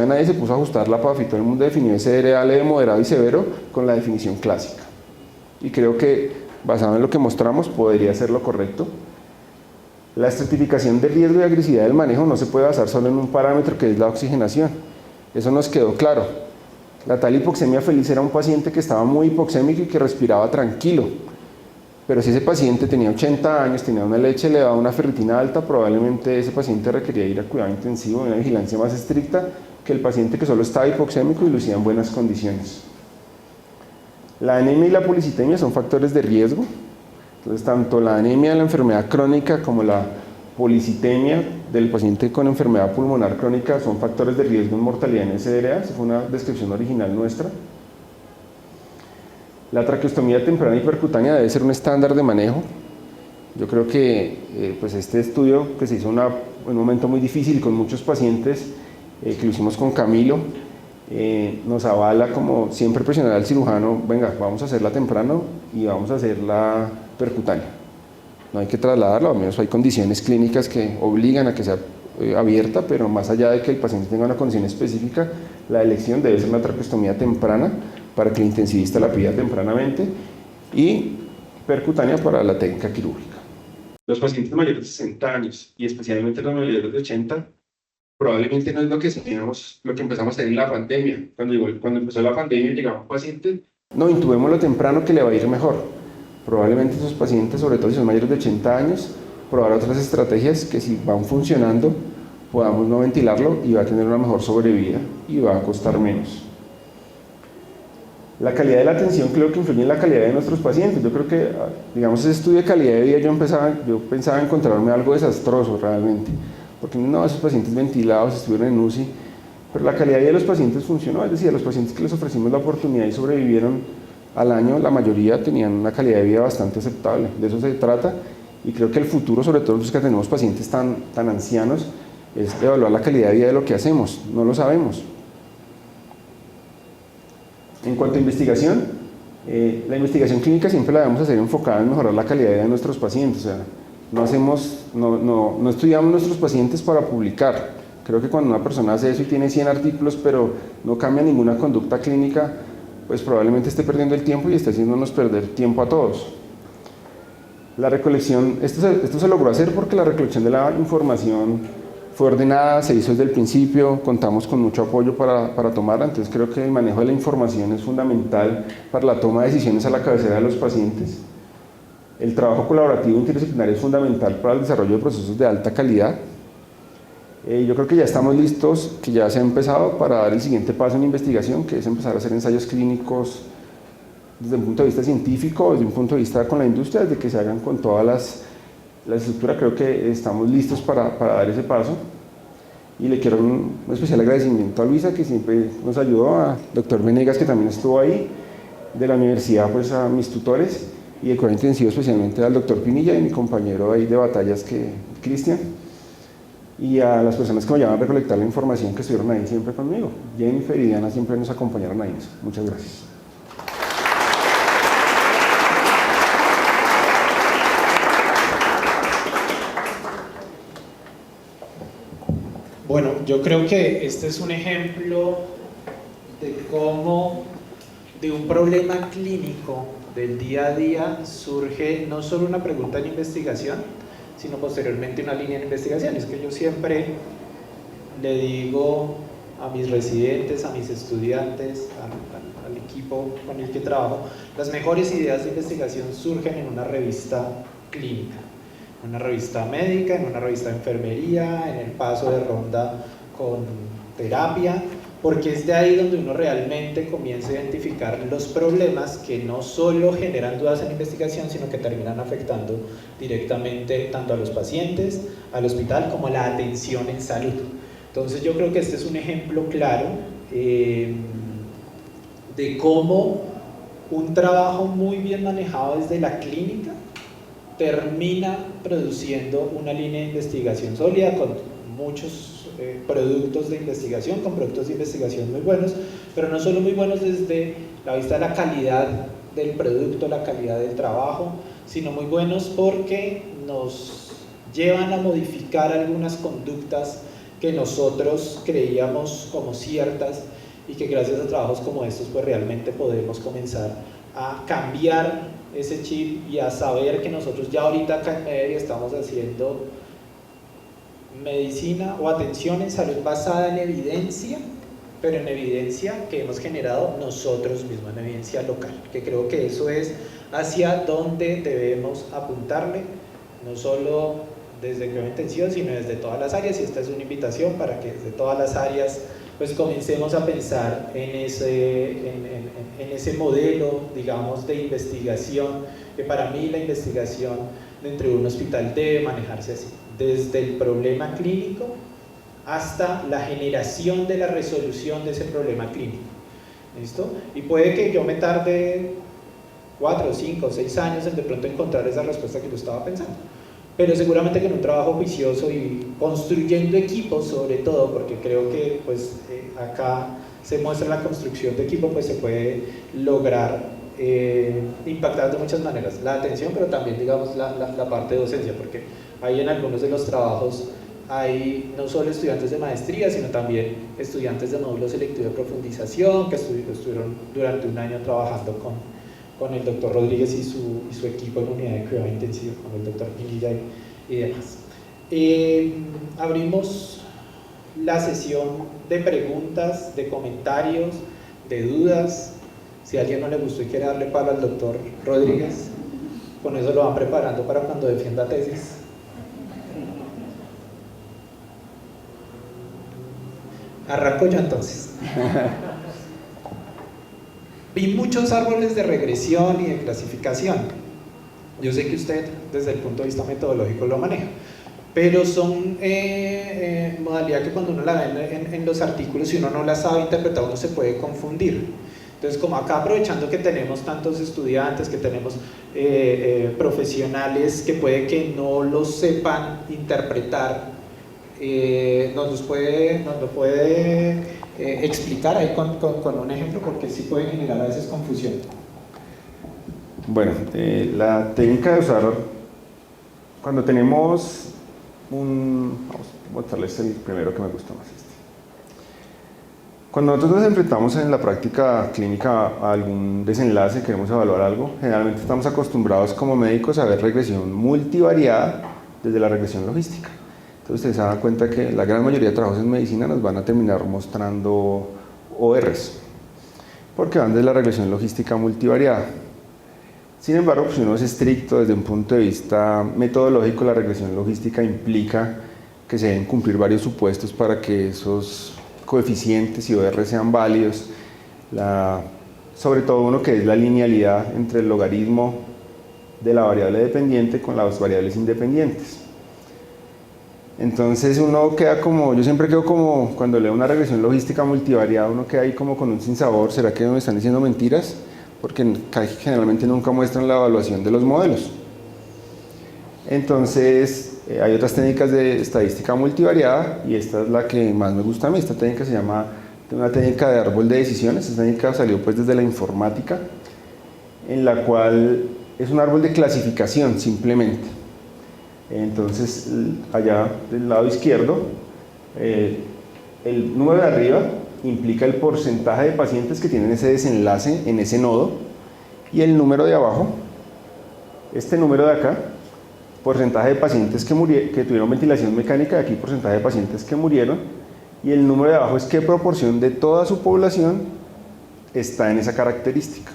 nadie se puso a ajustar la PAFI, todo el mundo definió SDRA leve, moderado y severo con la definición clásica. Y creo que, basado en lo que mostramos, podría ser lo correcto. La estratificación de riesgo y agresividad del manejo no se puede basar solo en un parámetro que es la oxigenación. Eso nos quedó claro. La tal hipoxemia feliz era un paciente que estaba muy hipoxémico y que respiraba tranquilo. Pero si ese paciente tenía 80 años, tenía una leche elevada, una ferritina alta, probablemente ese paciente requería ir a cuidado intensivo, una vigilancia más estricta que el paciente que solo estaba hipoxémico y lucía en buenas condiciones. La anemia y la policitemia son factores de riesgo. Entonces, tanto la anemia de la enfermedad crónica como la policitemia del paciente con enfermedad pulmonar crónica son factores de riesgo en mortalidad en SDRA. Esa fue una descripción original nuestra. La traqueostomía temprana y percutánea debe ser un estándar de manejo. Yo creo que pues este estudio que se hizo en un momento muy difícil con muchos pacientes, que lo hicimos con Camilo, nos avala como siempre presionar al cirujano, venga, vamos a hacerla temprano y vamos a hacerla percutánea. No hay que trasladarlo, al menos hay condiciones clínicas que obligan a que sea abierta, pero más allá de que el paciente tenga una condición específica, la elección debe ser una traqueostomía temprana para que el intensivista la pida tempranamente y percutánea para la técnica quirúrgica. Los pacientes mayores de 60 años y especialmente los mayores de 80 probablemente no es lo que empezamos a hacer en la pandemia. Cuando empezó la pandemia llegaba un paciente, no, intubémoslo temprano que le va a ir mejor. Probablemente esos pacientes, sobre todo si son mayores de 80 años, probar otras estrategias que si van funcionando podamos no ventilarlo y va a tener una mejor sobrevida y va a costar menos. La calidad de la atención creo que influye en la calidad de nuestros pacientes. Yo creo que, digamos, ese estudio de calidad de vida yo pensaba encontrarme algo desastroso realmente, porque no, esos pacientes ventilados estuvieron en UCI, pero la calidad de vida de los pacientes funcionó, es decir, a los pacientes que les ofrecimos la oportunidad y sobrevivieron al año, la mayoría tenían una calidad de vida bastante aceptable. De eso se trata, y creo que el futuro, sobre todo los que tenemos pacientes tan ancianos, es evaluar la calidad de vida de lo que hacemos. No lo sabemos. En cuanto a investigación, la investigación clínica siempre la debemos hacer enfocada en mejorar la calidad de vida de nuestros pacientes. O sea, no estudiamos nuestros pacientes para publicar. Creo que cuando una persona hace eso y tiene 100 artículos, pero no cambia ninguna conducta clínica, pues probablemente esté perdiendo el tiempo y esté haciéndonos perder tiempo a todos. La recolección, esto se logró hacer porque la recolección de la información fue ordenada, se hizo desde el principio, contamos con mucho apoyo para tomarla, entonces creo que el manejo de la información es fundamental para la toma de decisiones a la cabecera de los pacientes. El trabajo colaborativo interdisciplinario es fundamental para el desarrollo de procesos de alta calidad. Yo creo que ya estamos listos, que ya se ha empezado para dar el siguiente paso en investigación, que es empezar a hacer ensayos clínicos desde un punto de vista científico, desde un punto de vista con la industria, desde que se hagan con todas la estructura. Creo que estamos listos para dar ese paso. Y le quiero un especial agradecimiento a Luisa, que siempre nos ayudó, a doctor Venegas, que también estuvo ahí, de la universidad, pues a mis tutores, y de cuidado intensivo especialmente al doctor Pinilla y mi compañero ahí de batallas, Cristian, y a las personas que me llaman a recolectar la información, que estuvieron ahí siempre conmigo. Jennifer y Diana siempre nos acompañaron ahí. Muchas gracias. Bueno, yo creo que este es un ejemplo de cómo de un problema clínico del día a día surge no solo una pregunta en investigación, sino posteriormente una línea de investigación. Es que yo siempre le digo a mis residentes, a mis estudiantes, al equipo con el que trabajo, las mejores ideas de investigación surgen en una revista clínica, en una revista médica, en una revista de enfermería, en el paso de ronda con terapia, porque es de ahí donde uno realmente comienza a identificar los problemas que no solo generan dudas en la investigación, sino que terminan afectando directamente tanto a los pacientes, al hospital, como a la atención en salud. Entonces yo creo que este es un ejemplo claro de cómo un trabajo muy bien manejado desde la clínica termina produciendo una línea de investigación sólida con muchos productos de investigación, con productos de investigación muy buenos, pero no solo muy buenos desde la vista de la calidad del producto, la calidad del trabajo, sino muy buenos porque nos llevan a modificar algunas conductas que nosotros creíamos como ciertas y que gracias a trabajos como estos pues realmente podemos comenzar a cambiar ese chip y a saber que nosotros ya ahorita acá en Media estamos haciendo medicina o atención en salud basada en evidencia, pero en evidencia que hemos generado nosotros mismos, en evidencia local, que creo que eso es hacia donde debemos apuntarle, no solo desde cuidado intensivo, sino desde todas las áreas, y esta es una invitación para que desde todas las áreas pues comencemos a pensar en ese modelo, digamos, de investigación, que para mí la investigación dentro de un hospital debe manejarse así, desde el problema clínico hasta la generación de la resolución de ese problema clínico. ¿Listo? Y puede que yo me tarde 4, 5, 6 años en de pronto encontrar esa respuesta que yo estaba pensando, pero seguramente con un trabajo juicioso y construyendo equipos sobre todo, porque creo que pues acá se muestra la construcción de equipo, pues se puede lograr impactar de muchas maneras la atención, pero también digamos la parte de docencia, porque hay en algunos de los trabajos hay no solo estudiantes de maestría, sino también estudiantes de módulo selectivo de profundización que estuvieron durante un año trabajando con el doctor Rodríguez y su equipo en la unidad de cuidado intensivo, con el doctor Pinilla y demás. Abrimos la sesión de preguntas, de comentarios, de dudas. Si a alguien no le gustó y quiere darle palo al doctor Rodríguez, con eso lo van preparando para cuando defienda tesis. Arranco yo entonces. Vi muchos árboles de regresión y de clasificación. Yo sé que usted desde el punto de vista metodológico lo maneja, pero son modalidad que cuando uno la ve en los artículos, si uno no la sabe interpretar, uno se puede confundir. Entonces, como acá aprovechando que tenemos tantos estudiantes, que tenemos profesionales que puede que no lo sepan interpretar, nos lo puede explicar ahí con un ejemplo, porque sí puede generar a veces confusión. Bueno, la técnica de usar, cuando tenemos vamos a mostrarles el primero que me gusta más. Cuando nosotros nos enfrentamos en la práctica clínica a algún desenlace, queremos evaluar algo, generalmente estamos acostumbrados como médicos a ver regresión multivariada desde la regresión logística. Entonces ustedes se dan cuenta que la gran mayoría de trabajos en medicina nos van a terminar mostrando ORs, porque van desde la regresión logística multivariada. Sin embargo, si uno es estricto desde un punto de vista metodológico, la regresión logística implica que se deben cumplir varios supuestos para que esos coeficientes y OR sean válidos, sobre todo uno que es la linealidad entre el logaritmo de la variable dependiente con las variables independientes. Entonces uno queda como, yo siempre quedo como, cuando leo una regresión logística multivariada, uno queda ahí como con un sinsabor, ¿será que me están diciendo mentiras? Porque generalmente nunca muestran la evaluación de los modelos. Entonces hay otras técnicas de estadística multivariada y esta es la que más me gusta a mí. Esta técnica se llama una técnica de árbol de decisiones. Esta técnica salió pues desde la informática, en la cual es un árbol de clasificación simplemente. Entonces allá del lado izquierdo el número de arriba implica el porcentaje de pacientes que tienen ese desenlace en ese nodo, y el número de abajo, este número de acá, porcentaje de pacientes que tuvieron ventilación mecánica, y aquí porcentaje de pacientes que murieron, y el número de abajo es qué proporción de toda su población está en esa característica.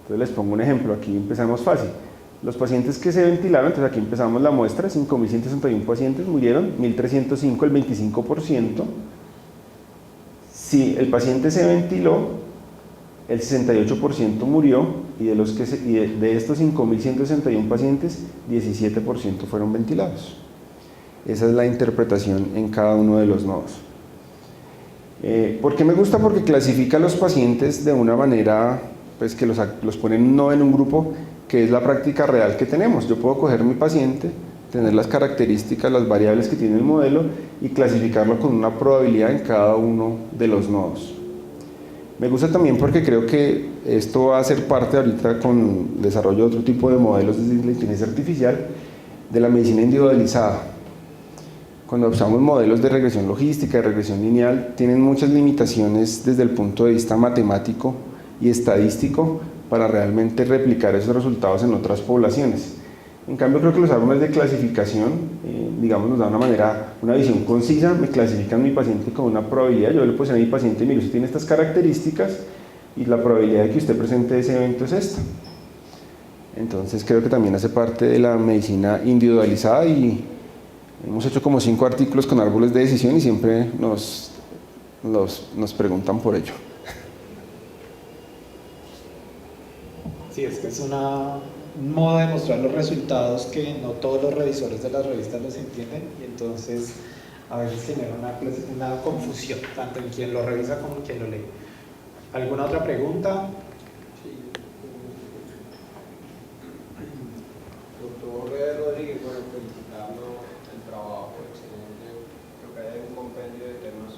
Entonces les pongo un ejemplo, aquí empezamos fácil. Los pacientes que se ventilaron, entonces aquí empezamos la muestra, 5.161 pacientes murieron, 1.305, el 25%. Si el paciente se ventiló, el 68% murió, y de estos 5.161 pacientes, 17% fueron ventilados. Esa es la interpretación en cada uno de los nodos. ¿Por qué me gusta? Porque clasifica a los pacientes de una manera pues, que los ponen no en un grupo, que es la práctica real que tenemos. Yo puedo coger mi paciente, tener las características, las variables que tiene el modelo y clasificarlo con una probabilidad en cada uno de los nodos. Me gusta también porque creo que esto va a ser parte ahorita con el desarrollo de otro tipo de modelos de la inteligencia artificial, de la medicina individualizada. Cuando usamos modelos de regresión logística, de regresión lineal, tienen muchas limitaciones desde el punto de vista matemático y estadístico para realmente replicar esos resultados en otras poblaciones. En cambio, creo que los árboles de clasificación, digamos, nos dan una visión concisa. Me clasifican mi paciente con una probabilidad. Yo le puedo decir a mi paciente, mire, usted tiene estas características y la probabilidad de que usted presente ese evento es esta. Entonces, creo que también hace parte de la medicina individualizada, y hemos hecho como 5 artículos con árboles de decisión y siempre nos preguntan por ello. Sí, es que es un modo de mostrar los resultados que no todos los revisores de las revistas los entienden, y entonces a veces genera una confusión, tanto en quien lo revisa como en quien lo lee. ¿Alguna otra pregunta? Sí. Doctor Rodríguez, bueno, felicitando el trabajo, excelente. Creo que hay un compendio de temas.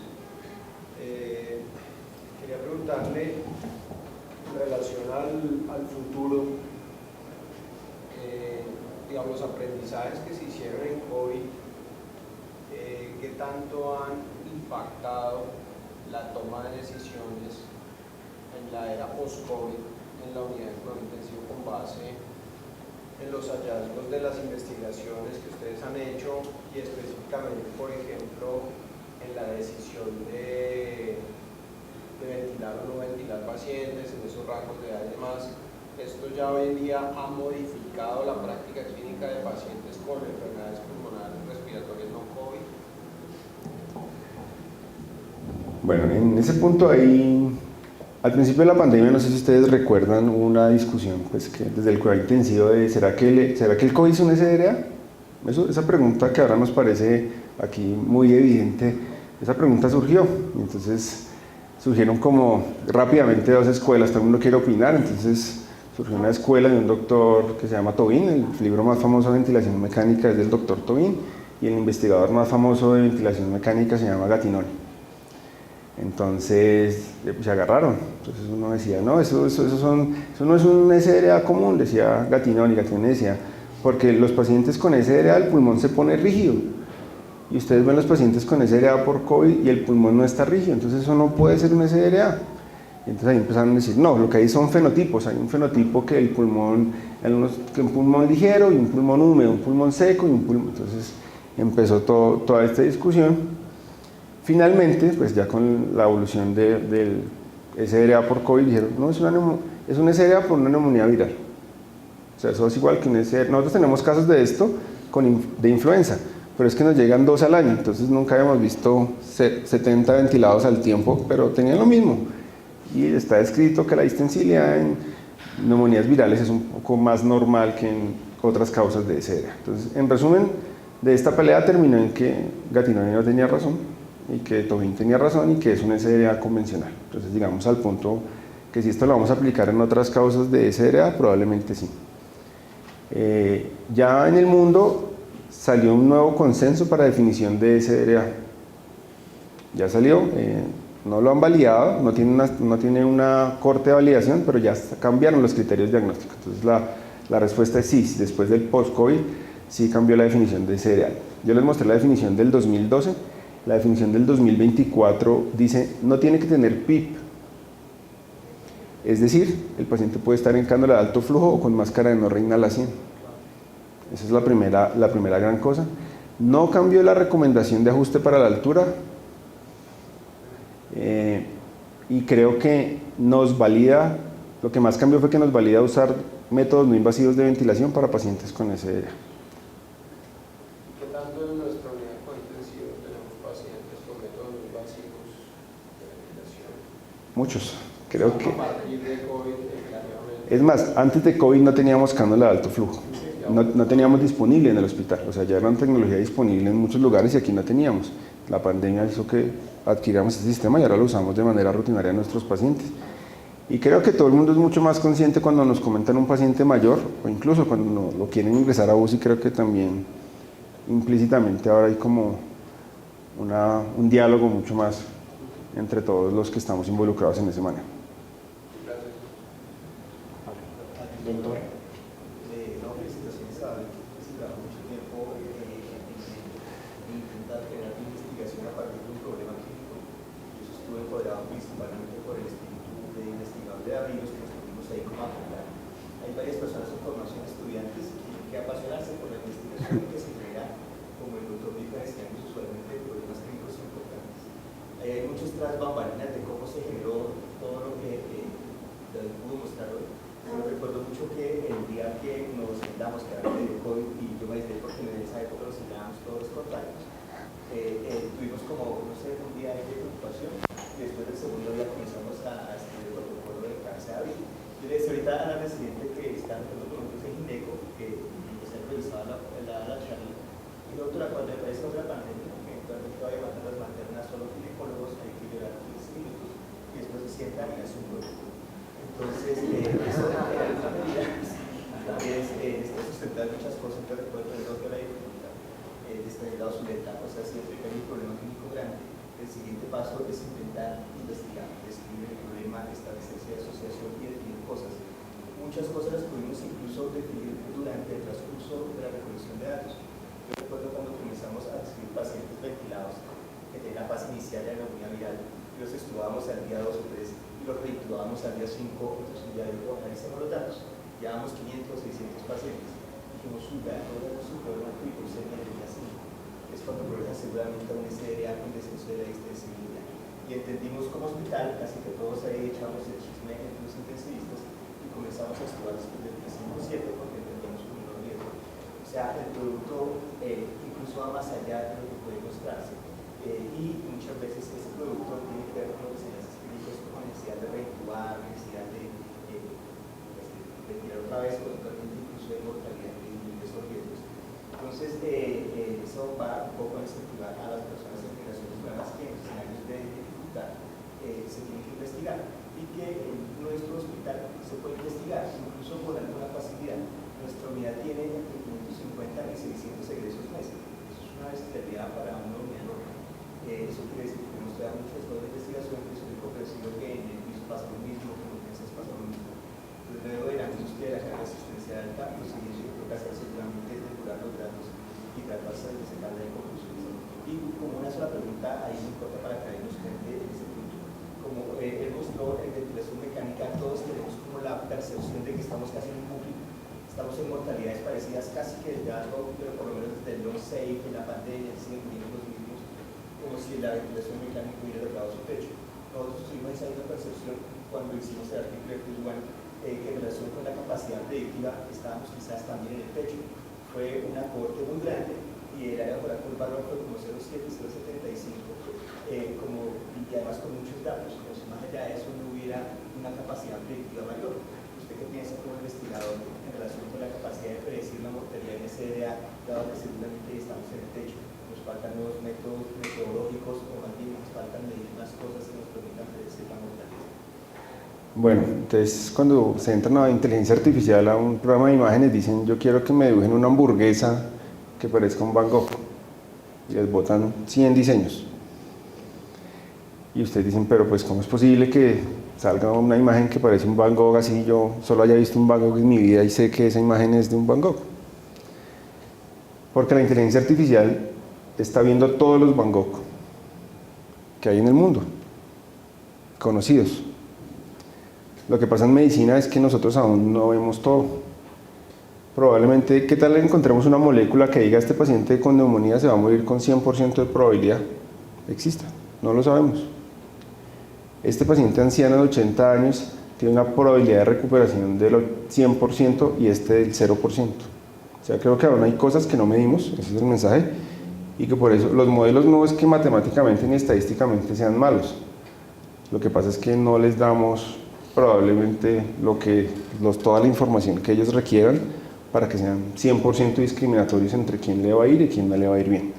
Quería preguntarle en relación al futuro, digamos, los aprendizajes que se hicieron en COVID, ¿qué tanto han impactado la toma de decisiones en la era post-COVID en la unidad de cuidado intensivo con base en los hallazgos de las investigaciones que ustedes han hecho, y específicamente, por ejemplo, en la decisión de ventilar o no ventilar pacientes, en esos rangos de edad y demás? Esto ya hoy en día ha modificado la práctica clínica de pacientes con enfermedades pulmonares respiratorias no COVID. Bueno, en ese punto ahí, al principio de la pandemia, no sé si ustedes recuerdan una discusión, pues, que desde el cuidado intensivo de ¿será que el COVID es un SDRA? Esa pregunta que ahora nos parece aquí muy evidente, esa pregunta surgió, y entonces surgieron como rápidamente 2 escuelas, todo el mundo quiere opinar. Entonces surgió una escuela de un doctor que se llama Tobin, el libro más famoso de ventilación mecánica es del doctor Tobin, y el investigador más famoso de ventilación mecánica se llama Gattinoni. Entonces se agarraron. Entonces uno decía, no, eso no es un SDRA común, decía Gattinoni. Gattinoni decía, porque los pacientes con SDRA el pulmón se pone rígido, y ustedes ven los pacientes con SRA por COVID y el pulmón no está rígido, entonces eso no puede ser un SRA. Y entonces ahí empezaron a decir, no, lo que hay son fenotipos, hay un fenotipo que el pulmón, que un pulmón ligero y un pulmón húmedo, un pulmón seco y un pulmón, entonces empezó toda esta discusión. Finalmente, pues ya con la evolución del SRA por COVID, dijeron, no, es un SRA por una neumonía viral. O sea, eso es igual que un SRA. Nosotros tenemos casos de esto de influenza, pero es que nos llegan 2 al año, entonces nunca habíamos visto 70 ventilados al tiempo, pero tenían lo mismo. Y está descrito que la distensibilidad en neumonías virales es un poco más normal que en otras causas de SRA. Entonces, en resumen, de esta pelea terminó en que Gattinoni no tenía razón, y que Tobin tenía razón, y que es un SRA convencional. Entonces, digamos al punto que si esto lo vamos a aplicar en otras causas de SRA, probablemente sí. Ya en el mundo salió un nuevo consenso para definición de SRA. Ya salió, no lo han validado, no tiene una corte de validación, pero ya cambiaron los criterios diagnósticos. Entonces la respuesta es sí, después del post-COVID sí cambió la definición de SRA. Yo les mostré la definición del 2012, la definición del 2024 dice no tiene que tener PIP. Es decir, el paciente puede estar en cánula de alto flujo o con máscara de no reinhalación. Esa es la primera gran cosa. No cambió la recomendación de ajuste para la altura, y creo que nos valida, lo que más cambió fue que nos valida usar métodos no invasivos de ventilación para pacientes con SRA. ¿Qué tanto en nuestra unidad intensiva tenemos pacientes con métodos no invasivos de ventilación? Muchos, creo que. A partir de COVID, claramente. Es más, antes de COVID no teníamos cánula de alto flujo, no teníamos disponible en el hospital, o sea, ya era una tecnología disponible en muchos lugares y aquí no teníamos. La pandemia hizo que adquiriéramos este sistema y ahora lo usamos de manera rutinaria en nuestros pacientes. Y creo que todo el mundo es mucho más consciente cuando nos comentan un paciente mayor o incluso cuando lo quieren ingresar a UCI. Creo que también implícitamente ahora hay como un diálogo mucho más entre todos los que estamos involucrados en ese manejo. Doctor. No, felicitaciones a David, que se lleva mucho tiempo intentar generar investigación a partir de un problema clínico. Yo estuve empoderado principalmente por el espíritu de investigador de David, que nos pudimos ahí como apoyar. Hay varias personas en formación, estudiantes, que apasionarse por la investigación que se genera, como el doctor dijo, decíamos usualmente problemas clínicos importantes. Ahí hay muchos tras bambalinas de cómo se generó todo lo que David pudo mostrar hoy. Yo recuerdo mucho que el día que nos sentamos, que era el COVID, y yo me aislé porque en esa época nos sentábamos todos espontáneos, tuvimos como, no sé, un día de preocupación, y después del segundo día comenzamos a escribir el protocolo de cáncer. Yo le decía ahorita a la residente que está con nosotros en Gineco, que se revisaba la charla, y doctora, cuando empezó la pandemia, que actualmente va a llevar a las maternas solo ginecólogos, hay que llorar 15 minutos, y después se sientan y hacen un protocolo. Entonces, eso era una medida, también está sustentar muchas cosas, pero recuerdo que la dificultad de estar en la obsoleta, o sea, siempre que hay un problema clínico grande, el siguiente paso es intentar investigar, describir el problema, establecerse de asociación y definir cosas. Muchas cosas las pudimos incluso definir durante el transcurso de la recolección de datos. Yo recuerdo cuando comenzamos a describir pacientes ventilados que tenían la fase inicial de la neumonía viral, los estudiábamos al día 2 o 3, lo reitubamos al día 5, entonces ya digo, analicemos los datos, llevamos 500 o 600 pacientes, dijimos, su problema crítico sería el día 5, es cuando progresa seguramente a un SRA con descenso de la distensibilidad. Y entendimos como hospital, casi que todos ahí echamos el chisme entre los intensivistas y comenzamos a estudiar después del día 5-7 porque entendíamos un menor riesgo. O sea, el producto incluso va más allá de lo que puede mostrarse, y muchas veces ese producto tiene que ver con lo que se llama necesidad de reintubar, necesidad de retirar otra vez, eventualmente incluso de mortalidad de esos riesgos. Entonces, eso va un poco a incentivar a las personas en generaciones nuevas que en escenarios de dificultad se tienen que investigar y que en nuestro hospital se puede investigar, incluso con alguna facilidad. Nuestra unidad tiene entre 550 y 600 egresos meses. Eso es una bestialidad para una unidad normal. Eso quiere decir que nos da muchas cosas de investigación, que es muy comprensivo que en el piso pasa lo mismo, que en urgencias pasa lo mismo. Entonces, luego de la angustia de la carga asistencial alta, lo siguiente que toca hacer seguramente es depurar los datos y tratar de sacarla de conclusiones. Y estamos casi en un bucle, estamos en mortalidades parecidas casi que desde algo, pero por lo menos desde el safe, en la pandemia, siguen muriendo los mismos, como si la ventilación mecánica hubiera logrado su techo. Nosotros tuvimos esa misma percepción cuando hicimos el artículo de Cruz que en relación con la capacidad predictiva estábamos quizás también en el techo. Fue un aporte muy grande y el área molecular por valor fue como 0,7, 0,75, y además con muchos datos, como si más allá de eso no hubiera una capacidad predictiva mayor. ¿Usted qué piensa como investigador en relación con la capacidad de predecir la mortalidad en SDA, dado que seguramente estamos en el techo? Nos faltan nuevos métodos metodológicos o más bien nos faltan medir más cosas que nos permitan predecir la mortalidad. Bueno, entonces cuando se entran a inteligencia artificial a un programa de imágenes dicen yo quiero que me dibujen una hamburguesa que parezca un Van Gogh y les botan 100 diseños y ustedes dicen pero pues cómo es posible que salga una imagen que parece un Van Gogh así yo solo haya visto un Van Gogh en mi vida y sé que esa imagen es de un Van Gogh, porque la inteligencia artificial está viendo todos los Van Gogh que hay en el mundo conocidos. Lo que pasa en medicina es que nosotros aún no vemos todo. Probablemente, ¿qué tal encontremos una molécula que diga este paciente con neumonía se va a morir con 100% de probabilidad? Exista, no lo sabemos. Este paciente anciano de 80 años tiene una probabilidad de recuperación del 100% y este del 0%. O sea, creo que aún hay cosas que no medimos, ese es el mensaje, y que por eso los modelos no es que matemáticamente ni estadísticamente sean malos. Lo que pasa es que no les damos probablemente toda la información que ellos requieran para que sean 100% discriminatorios entre quién le va a ir y quién no le va a ir bien.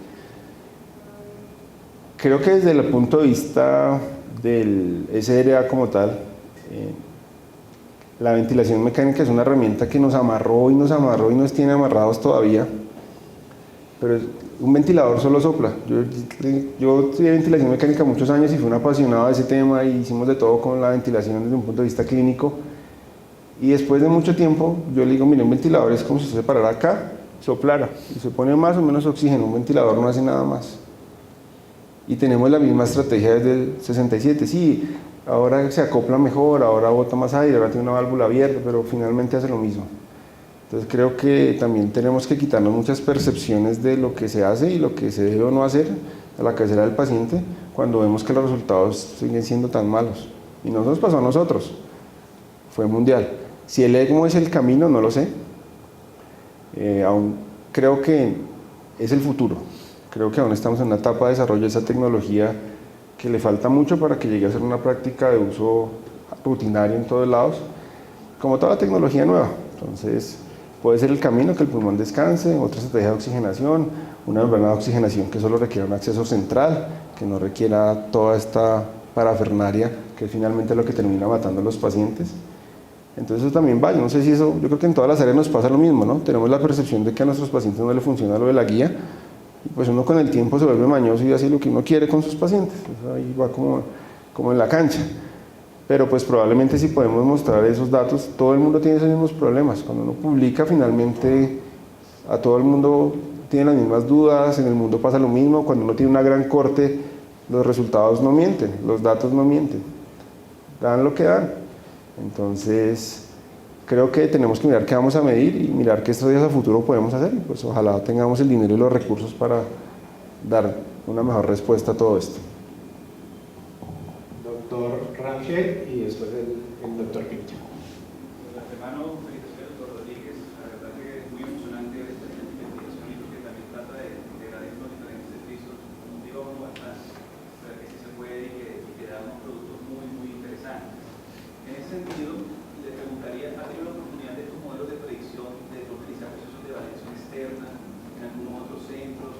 Creo que desde el punto de vista del SRA como tal, la ventilación mecánica es una herramienta que nos amarró y nos tiene amarrados todavía, pero un ventilador solo sopla. Yo estudié ventilación mecánica muchos años y fui un apasionado de ese tema y hicimos de todo con la ventilación desde un punto de vista clínico. Y después de mucho tiempo, yo le digo, mire, un ventilador es como si usted se parara acá, soplara y se pone más o menos oxígeno. Un ventilador no hace nada más. Y tenemos la misma estrategia desde el 67. Sí, ahora se acopla mejor, ahora bota más aire, ahora tiene una válvula abierta, pero finalmente hace lo mismo. Entonces creo que también tenemos que quitarnos muchas percepciones de lo que se hace y lo que se debe o no hacer a la cabecera del paciente cuando vemos que los resultados siguen siendo tan malos. Y no nos pasó a nosotros, fue mundial. Si el ECMO es el camino, no lo sé. Aún creo que es el futuro. Creo que aún estamos en una etapa de desarrollo de esa tecnología que le falta mucho para que llegue a ser una práctica de uso rutinario en todos lados, como toda tecnología nueva. Entonces, puede ser el camino que el pulmón descanse, otra estrategia de oxigenación, una membrana de oxigenación que solo requiera un acceso central, que no requiera toda esta parafernalia, que es finalmente lo que termina matando a los pacientes. Entonces eso también va, no sé si eso, yo creo que en todas las áreas nos pasa lo mismo, ¿no? Tenemos la percepción de que a nuestros pacientes no le funciona lo de la guía, y pues uno con el tiempo se vuelve mañoso y hace lo que uno quiere con sus pacientes, eso ahí va como en la cancha. Pero pues probablemente si podemos mostrar esos datos, todo el mundo tiene esos mismos problemas. Cuando uno publica, finalmente a todo el mundo tiene las mismas dudas, en el mundo pasa lo mismo. Cuando uno tiene una gran corte, los resultados no mienten, los datos no mienten, dan lo que dan. Entonces, creo que tenemos que mirar qué vamos a medir y mirar qué estrategias a futuro podemos hacer. Y pues ojalá tengamos el dinero y los recursos para dar una mejor respuesta a todo esto. Doctor Rangel y después el doctor Pincha. De antemano, felicitaciones, doctor Rodríguez. La verdad que es muy emocionante esta investigación y porque también trata de integrar estos diferentes servicios, como digo, bastante, para que sí se puede y que da unos productos muy, muy interesantes. En ese sentido, le preguntaría, ¿ha tenido la oportunidad de estos modelos de predicción de utilizar procesos de validación externa en algunos otros centros,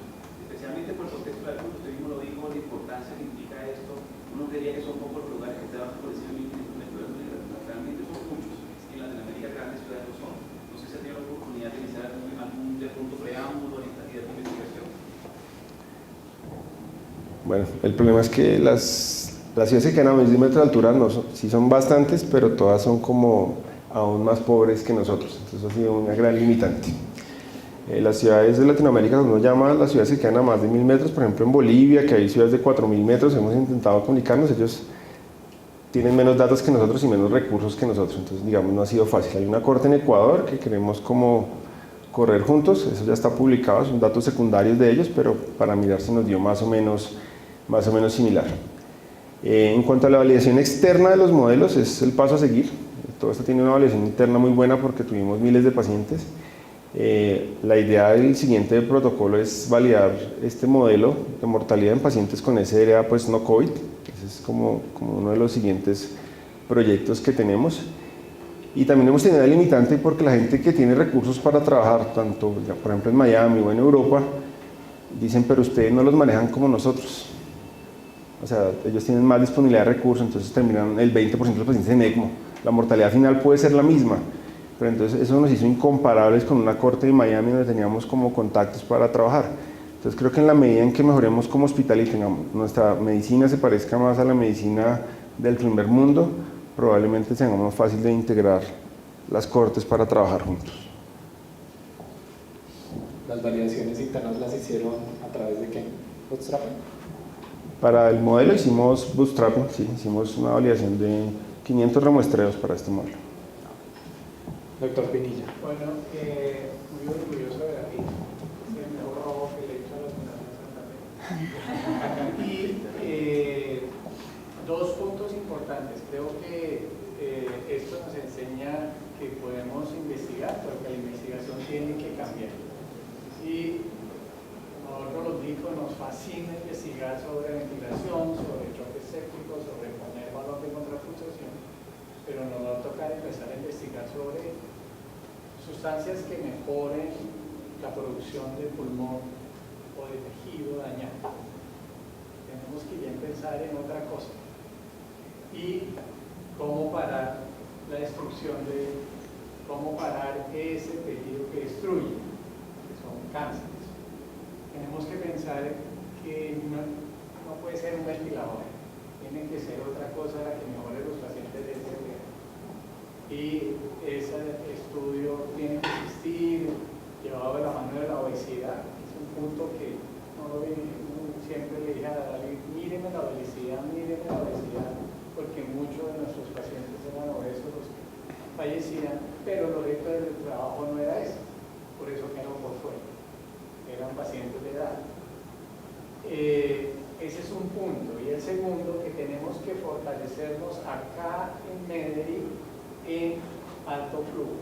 especialmente por el contexto de algo que usted mismo lo dijo, la importancia que implica esto? Uno diría que son pocos los lugares que trabajan por encima de 1.500 metros de altura, realmente son muchos, en Latinoamérica grandes ciudades no son. No sé si ha tenido la oportunidad de iniciar algún de pronto preámbulo en esta actividad de investigación. Bueno, el problema es que las ciudades que quedan a 1.000 metros de altura no sí son bastantes, pero todas son como aún más pobres que nosotros, entonces eso ha sido una gran limitante. Las ciudades de Latinoamérica, uno llama las ciudades que quedan a más de 1.000 metros, por ejemplo en Bolivia, que hay ciudades de 4.000 metros, hemos intentado comunicarnos, ellos tienen menos datos que nosotros y menos recursos que nosotros, entonces digamos no ha sido fácil. Hay una corte en Ecuador que queremos como correr juntos, eso ya está publicado, son datos secundarios de ellos, pero para mirar si nos dio más o menos similar. En cuanto a la validación externa de los modelos, es el paso a seguir. Todo esto tiene una validación interna muy buena porque tuvimos miles de pacientes. La idea del siguiente protocolo es validar este modelo de mortalidad en pacientes con SRA, pues no COVID. Ese es como uno de los siguientes proyectos que tenemos. Y también hemos tenido una limitante porque la gente que tiene recursos para trabajar, tanto por ejemplo en Miami o en Europa, dicen, pero ustedes no los manejan como nosotros. O sea, ellos tienen más disponibilidad de recursos, entonces terminan el 20% de los pacientes en ECMO. La mortalidad final puede ser la misma, pero entonces eso nos hizo incomparables con una corte de Miami donde teníamos como contactos para trabajar. Entonces creo que en la medida en que mejoremos como hospital y tengamos nuestra medicina se parezca más a la medicina del primer mundo, probablemente sea más fácil de integrar las cortes para trabajar juntos. ¿Las validaciones internas las hicieron a través de qué? ¿Bootstrapping? Para el modelo hicimos bootstrapping, sí, hicimos una validación de 500 remuestreos para este modelo. Doctor Pinilla. Bueno, muy orgulloso de David, es el mejor robo que le he hecho a la Fundación Santa Fe. Y dos puntos importantes. Creo que esto nos enseña que podemos investigar, porque la investigación tiene que cambiar. Y nosotros los médicos nos fascina investigar sobre ventilación, sobre choques sépticos, sobre poner balón de contrapulsación, pero nos va a tocar empezar a investigar sobre sustancias que mejoren la producción de pulmón o de tejido dañado. Tenemos que ya empezar en otra cosa. Y cómo parar la destrucción cómo parar ese tejido que destruye, que son cánceres. Tenemos que pensar que no puede ser un ventilador, tiene que ser otra cosa la que mejore los pacientes de SRA. Y ese estudio tiene que existir, llevado de la mano de la obesidad. Es un punto que siempre le dije a David, míreme la obesidad, porque muchos de nuestros pacientes eran obesos los que fallecían, pero el objeto del trabajo no era ese, por eso quedó por fuera. Eran pacientes de edad. Ese es un punto. Y el segundo, que tenemos que fortalecernos acá en Medellín en alto flujo.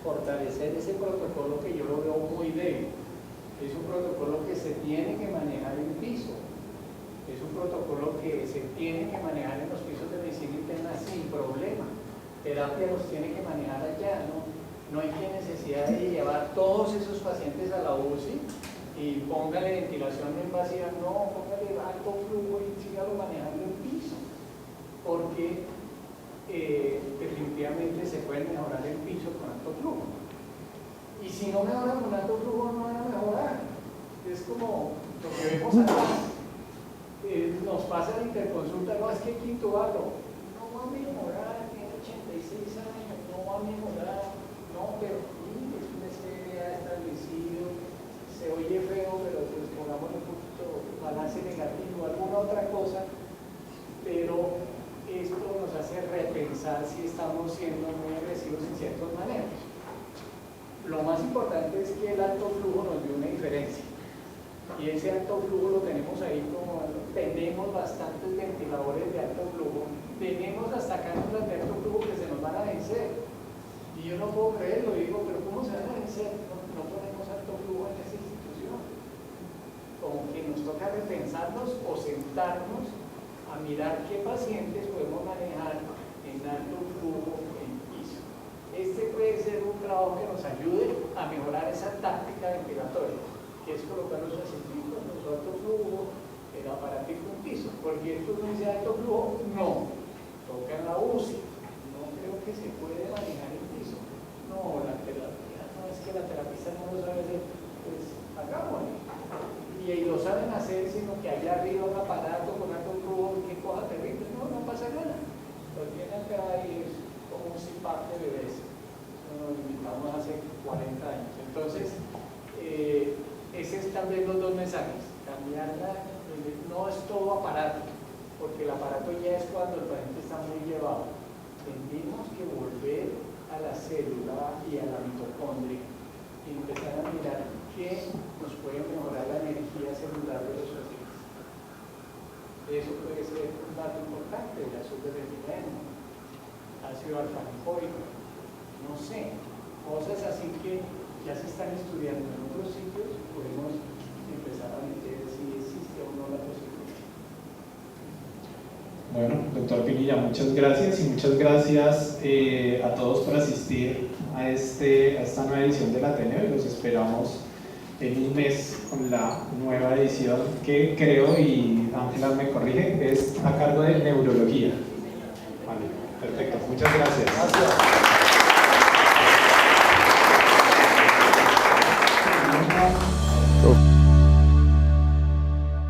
Fortalecer ese protocolo que yo lo veo muy débil. Es un protocolo que se tiene que manejar en piso. Es un protocolo que se tiene que manejar en los pisos de medicina interna sin problema. Terapia los tiene que manejar allá, ¿no? No hay necesidad de llevar todos esos pacientes a la UCI y póngale ventilación no invasiva, no, póngale alto flujo y sígalo manejando en piso, porque definitivamente se puede mejorar el piso con alto flujo. Y si no mejora con alto flujo, no van a mejorar. Es como lo que vemos acá. Nos pasa la interconsulta, no, es que quinto algo, no va a mejorar, tiene 86 años, no va a mejorar. No, pero sí, es un SRA establecido, se oye feo, pero pues pongámosle un poquito balance negativo, alguna otra cosa, pero esto nos hace repensar si estamos siendo muy agresivos en ciertos manejos. Lo más importante es que el alto flujo nos dio una diferencia, y ese alto flujo lo tenemos ahí como, tenemos bastantes ventiladores de alto flujo, tenemos hasta cánulas de alto flujo que se nos van a vencer. Y yo no puedo creerlo, digo, pero ¿cómo se van a vencer? No ponemos alto flujo en esa institución. Como que nos toca repensarnos o sentarnos a mirar qué pacientes podemos manejar en alto flujo en piso. Este puede ser un trabajo que nos ayude a mejorar esa táctica ventilatoria, que es colocar los asientos, los alto flujo, el aparatico en piso. Porque esto no dice alto flujo, no. Toca en la UCI. No creo que se puede manejar en piso. No, la terapia, no es que la terapista no lo sabe hacer, pues hagámoslo. Y lo saben hacer, sino que allá arriba un aparato con alto flujo, qué cosa terrible, no pasa nada. es cuando el paciente está muy llevado. Tenemos que volver a la célula y a la mitocondria y empezar a mirar qué nos puede mejorar la energía celular de los pacientes. Eso puede ser un dato importante, el azúcar de retineno, ácido alfa-lipoico, no sé, cosas así que ya se están estudiando en otros sitios, podemos empezar a meter si existe o no la posibilidad. Bueno, doctor Pinilla, muchas gracias y muchas gracias a todos por asistir a esta nueva edición del Ateneo y los esperamos en un mes con la nueva edición que creo, y Ángela me corrige, es a cargo de neurología. Vale, perfecto, muchas gracias. Gracias.